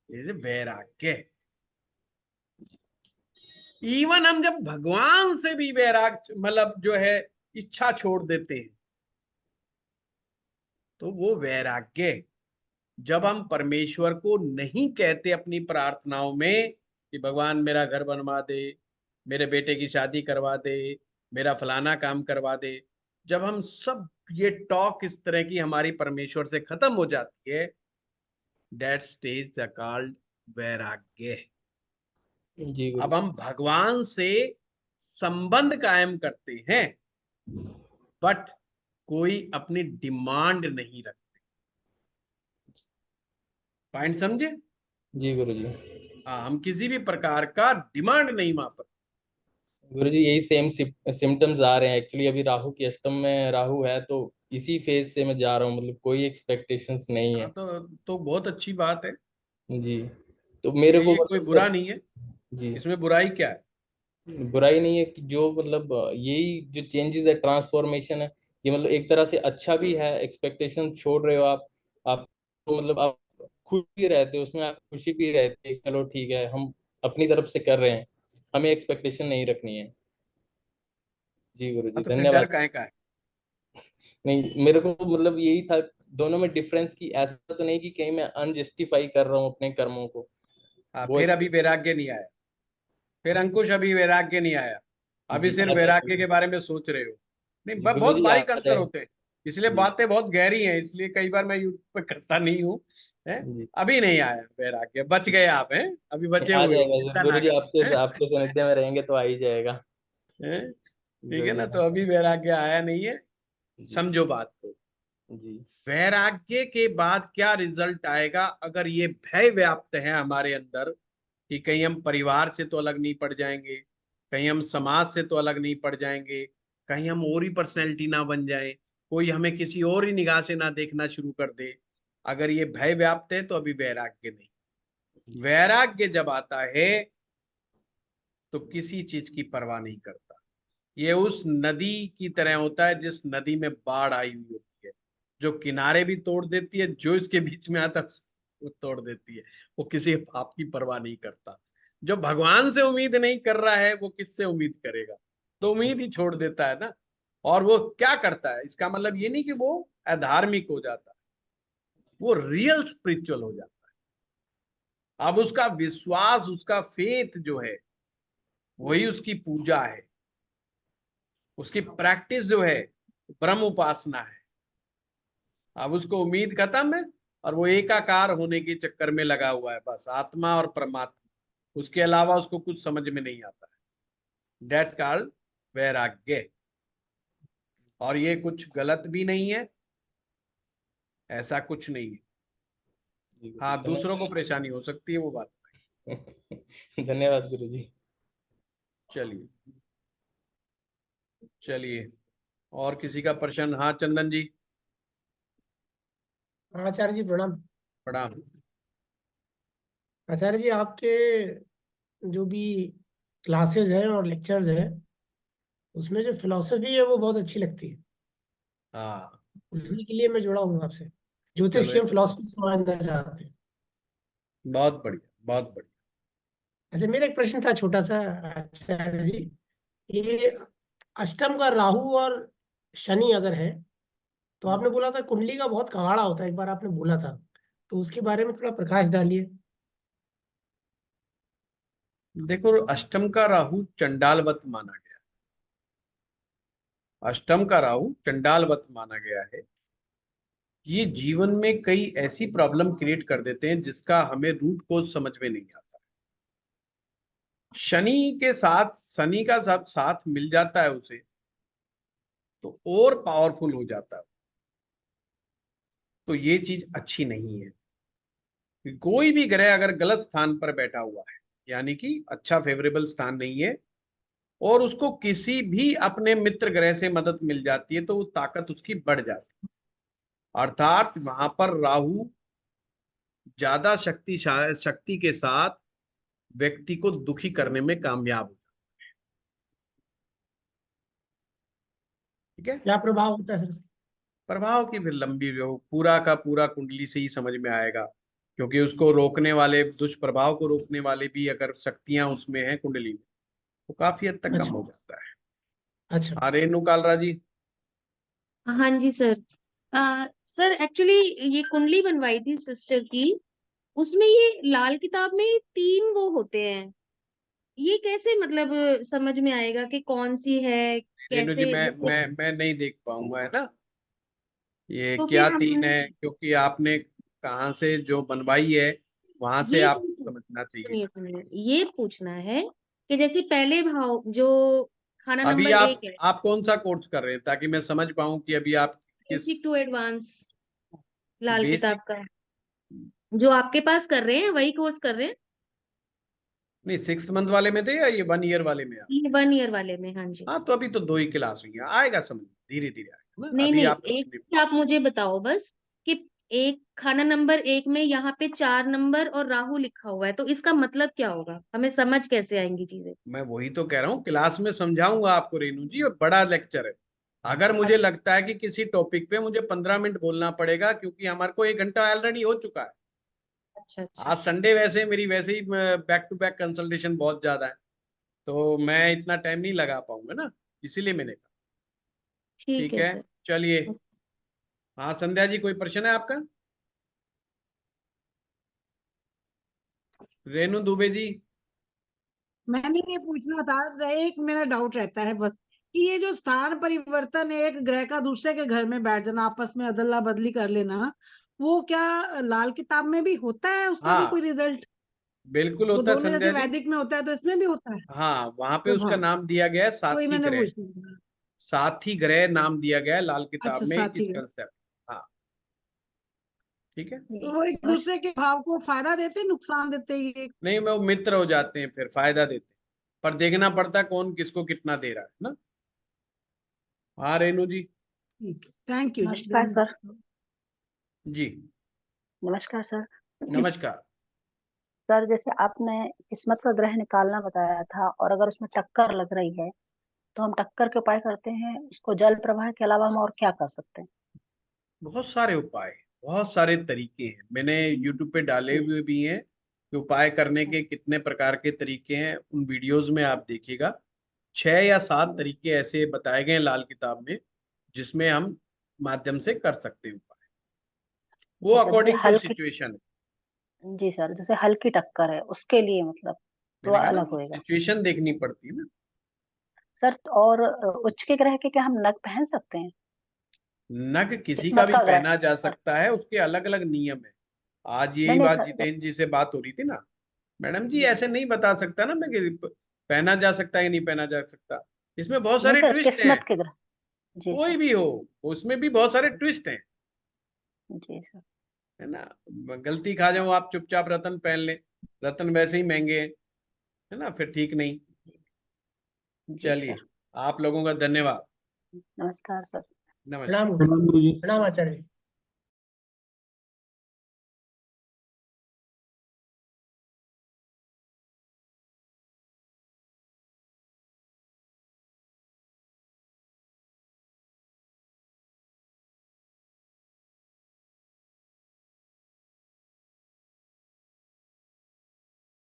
जैसे वैराग्य, इवन हम जब भगवान से भी वैराग्य मतलब जो है इच्छा छोड़ देते हैं, तो वो वैराग्य, जब हम परमेश्वर को नहीं कहते अपनी प्रार्थनाओं में कि भगवान मेरा घर बनवा दे, मेरे बेटे की शादी करवा दे, मेरा फलाना काम करवा दे, जब हम सब ये टॉक इस तरह की हमारी परमेश्वर से खत्म हो जाती है, दैट स्टेज कॉल्ड वैराग्य। जी अब गुरु हम भगवान से संबंध कायम करते हैं, बट कोई अपनी डिमांड नहीं रखते। पॉइंट समझे? जी गुरु जी। हाँ, हम किसी भी प्रकार का डिमांड नहीं वहां पर। गुरु जी यही सेम सिम्टम्स आ रहे हैं एक्चुअली। अभी राहु की अष्टम में राहु है, तो इसी फेज से मैं जा रहा हूँ, मतलब कोई एक्सपेक्टेशंस नहीं हाँ, है। तो बहुत अच्छी बात है। जी। तो मेरे को ये कोई मतलब बुरा सर, नहीं है, जी, इसमें बुराई क्या है? बुराई नहीं है कि जो मतलब यही जो चेंजेस है, ट्रांसफॉर्मेशन है, ये मतलब एक तरह से अच्छा भी है। एक्सपेक्टेशन छोड़ रहे हो आप तो मतलब आप खुश भी रहते हो उसमें, आप खुशी भी रहते हैं, चलो ठीक है हम अपनी तरफ से कर रहे हैं, हमें एक्सपेक्टेशन नहीं रखनी है। जी गुरु हाँ, जी तो फिर डर धन्यवाद। काहे का है? नहीं, मेरे को मतलब यही था दोनों में डिफरेंस, की ऐसा तो नहीं कि कहीं मैं अनजस्टिफाई कर रहा हूँ अपने कर्मों को। हाँ, वो फिर अभी वैराग्य नहीं आया, फिर अंकुश अभी वैराग्य नहीं आया, अभी जी सिर्फ आ वैराग्य जाएगा। के बारे में सोच रहे हो। नहीं, जी गुरु बहुत जी आ बारीक अंतर जाएगा। होते हैं, इसलिए जी बातें बहुत गहरी हैं, इसलिए कई बार मैं यूट्यूब पे करता नहीं हूँ। है, जी अभी नहीं आया वैराग्य, बच गए आप हैं, अभी बचे आ हुए हो, जाएगा सर, चिंता गुरु ना जी करो। आपके आपके सानिध्य में रहेंगे तो आ ही जाएगा। हैं? ठीक गुरु है जी ना, तो अभी वैराग्य आया नहीं है, जी समझो बात को। जी वैराग्य के बाद क्या रिजल्ट आएगा? अगर ये भय व्याप्त है हमारे अंदर कि कहीं हम परिवार से तो अलग नहीं पड़ जाएंगे, कहीं हम समाज से तो अलग नहीं पड़ जाएंगे, कहीं हम और ही पर्सनैलिटी ना बन जाए, कोई हमें किसी और ही निगाह से ना देखना शुरू कर दे, अगर ये भय व्याप्त है तो अभी वैराग्य नहीं। वैराग्य जब आता है तो किसी चीज की परवाह नहीं करता। ये उस नदी की तरह होता है जिस नदी में बाढ़ आई हुई होती है, जो किनारे भी तोड़ देती है, जो इसके बीच में आता है वो तोड़ देती है। वो किसी पाप की परवाह नहीं करता। जो भगवान से उम्मीद नहीं कर रहा है वो किससे उम्मीद करेगा? तो उम्मीद ही छोड़ देता है ना। और वो क्या करता है, इसका मतलब ये नहीं कि वो अधार्मिक हो जाता है, वो रियल स्पिरिचुअल हो जाता है। अब उसका विश्वास, उसका फेथ जो है, वही उसकी पूजा है, उसकी प्रैक्टिस जो है ब्रह्म उपासना है। अब उसको उम्मीद खत्म है, और वो एकाकार होने के चक्कर में लगा हुआ है, बस आत्मा और परमात्मा, उसके अलावा उसको कुछ समझ में नहीं आता है। दैट्स कॉल्ड वैराग्य। और ये कुछ गलत भी नहीं है, ऐसा कुछ नहीं है। जी गुरु जी हाँ, दूसरों को परेशानी हो सकती है, वो बात। धन्यवाद गुरु जी। चलिए, चलिए, और किसी का प्रश्न? हाँ, चंदन जी। आचार्य जी प्रणाम। प्रणाम। आचार्य जी आपके जो भी क्लासेस हैं और लेक्चर्स हैं उसमें जो फिलॉसफी है वो बहुत अच्छी लगती है, हाँ, उसी के लिए मैं जुड़ा हूँ आपसे। चलो, ज्योतिषीय फिलॉसफी समझना चाहते हैं। बहुत बढ़िया, बहुत बढ़िया। ऐसे मेरा एक प्रश्न था छोटा सा आचार्य जी, ये अष्टम का राहु और शनि अगर है तो आपने बोला था कुंडली का बहुत कवाड़ा होता है, एक बार आपने बोला था, तो उसके बारे में थोड़ा प्रकाश डालिए। देखो, अष्टम का राहु चंडालवत माना गया, अष्टम का राहु चंडालवत माना गया है। ये जीवन में कई ऐसी प्रॉब्लम क्रिएट कर देते हैं जिसका हमें रूट कोज समझ में नहीं आता। शनि के साथ, शनि का सब साथ मिल जाता है उसे, तो और पावरफुल हो जाता है। तो ये चीज अच्छी नहीं है कि कोई भी ग्रह अगर गलत स्थान पर बैठा हुआ है, यानी कि अच्छा फेवरेबल स्थान नहीं है, और उसको किसी भी अपने मित्र ग्रह से मदद मिल जाती है, तो वो ताकत उसकी बढ़ जाती है। अर्थात वहां पर राहु ज्यादा शक्ति के साथ व्यक्ति को दुखी करने में कामयाब हो जाता है। ठीक है। क्या प्रभाव होता है सर? प्रभाव की फिर लंबी जो पूरा का पूरा कुंडली से ही समझ में आएगा, क्योंकि उसको रोकने वाले, दुष्प्रभाव को रोकने वाले भी अगर शक्तियां उसमें हैं कुंडली में, तो काफी हद तक कम अच्छा हो जाता है। अच्छा। हाँ रेणु कालरा जी। हाँ जी सर। सर एक्चुअली ये कुंडली बनवाई थी सिस्टर की, उसमें ये लाल किताब में 3 वो होते हैं, ये कैसे मतलब समझ में आएगा कि कौन सी है, रेणु जी कैसे जैसे मैं नहीं देख पाऊंगा, है ना, ये तो क्या फिर हम 3 है, क्योंकि आपने कहाँ से जो बनवाई है वहां से ये आप चीज समझना चाहिए। सुनिए सुनिए, ये पूछना है कि जैसे पहले भाव जो खाना अभी नंबर आप 1 है, आप कौन सा कोर्स कर रहे हैं, ताकि मैं समझ पाऊं कि अभी आप किस। बेसिक टू एडवांस लाल बेसिक। किताब का जो आपके पास कर रहे हैं वही कोर्स कर रहे हैं, नहीं 6 मंथ वाले में थे या ये 1 ईयर वाले में आप। ये 1 ईयर वाले में। हाँ जी। हाँ तो अभी तो 2 ही क्लास हुई है, आएगा समझ, धीरे धीरे आएगा ना, नहीं अभी नहीं, आप कुछ एक नहीं। चीज आप मुझे बताओ बस कि एक खाना नंबर 1 में यहाँ पे 4 नंबर और राहु लिखा हुआ है, तो इसका मतलब क्या होगा, हमें समझ कैसे आएंगी चीजें। मैं वही तो कह रहा हूँ, क्लास में समझाऊंगा आपको रेणु जी, और बड़ा लेक्चर है। अगर मुझे अच्छा लगता है कि किसी टॉपिक पे मुझे 15 मिनट बोलना पड़ेगा, क्योंकि हमारे को 1 घंटा ऑलरेडी हो चुका है। अच्छा अच्छा। आज संडे वैसे मेरी वैसे ही बैक टू बैक कंसल्टेशन बहुत ज्यादा है, तो मैं इतना टाइम नहीं लगा पाऊंगा ना, इसीलिए मैंने कहा। ठीक ठीक है है, सर। चलिए। हाँ संध्या जी, कोई प्रश्न है आपका। रेणु दुबे जी। मैंने ये पूछना था, एक मेरा डाउट रहता है बस, कि ये जो स्थान परिवर्तन है, एक ग्रह का दूसरे के घर में बैठ जाना, आपस में अदला बदली कर लेना, वो क्या लाल किताब में भी होता है, उसका भी कोई हाँ रिजल्ट? बिल्कुल वो होता है दोनों जैसे संध्या जी। वैदिक में होता है तो इसमें भी होता है हाँ वहां पे उसका प्रभाव? नाम दिया गया है वही साथी मैंने ग्रह। पूछना था। साथी ग्रह नाम दिया गया है लाल किताब अच्छा, में साथी इस है। कंसेप्ट। हाँ ठीक है। तो वो एक दूसरे के भाव को फायदा देते, नुकसान देते ये? नहीं मैं वो मित्र हो जाते हैं, फिर फायदा देते हैं, पर देखना पड़ता है कौन किसको कितना दे रहा है ना। हाँ रेणु जी। ठीक है, थैंक यू जी, नमस्कार सर। जी नमस्कार सर। नमस्कार। सर जैसे आपने किस्मत का ग्रह निकालना बताया था, और अगर उसमें टक्कर लग रही है तो हम टक्कर के उपाय करते हैं, उसको जल प्रवाह के अलावा हम और क्या कर सकते हैं? बहुत सारे उपाय, बहुत सारे तरीके हैं, मैंने यूट्यूब पे डाले हुए भी हैं कि उपाय करने के कितने प्रकार के तरीके हैं, उन वीडियोस में आप देखिएगा। 6 या 7 तरीके ऐसे बताए गए हैं लाल किताब में, जिसमें हम माध्यम से कर सकते हैं उपाय, वो अच्छा, जैसे अकॉर्डिंग टू हल्की, सिचुएशन है। जी सर, जैसे हल्की टक्कर है उसके लिए मतलब तो मैंने कहा ना, अलग होएगा सिचुएशन देखनी पड़ती है ना। सर। और उच्च के ग्रह के क्या हम नग पहन सकते हैं? नग किसी का किस्मत भी का ग्रह पहना जा सर। सकता है, उसके अलग अलग नियम है। आज नहीं यही नहीं बात सर, जितेंद्र जी से बात हो रही थी ना, मैडम जी जी। ऐसे नहीं बता सकता ना मैं कि पहना जा सकता है कि नहीं पहना जा सकता, इसमें बहुत नहीं सारे सर, ट्विस्ट हैं। किस्मत के ग्रह। जी सर। कोई भी हो, उसमें भी बहुत सारे ट्विस्ट हैं, जी सर। है ना। गलती खा जाओ आप, चुपचाप रतन पहन ले, रतन वैसे ही महंगे हैं, है ना, फिर ठीक नहीं। जी चलिए, सर। आप लोगों का धन्यवाद। नमस्कार सर। नमस्कार। प्रणाम गुरु जी, प्रणाम आचार्य जी।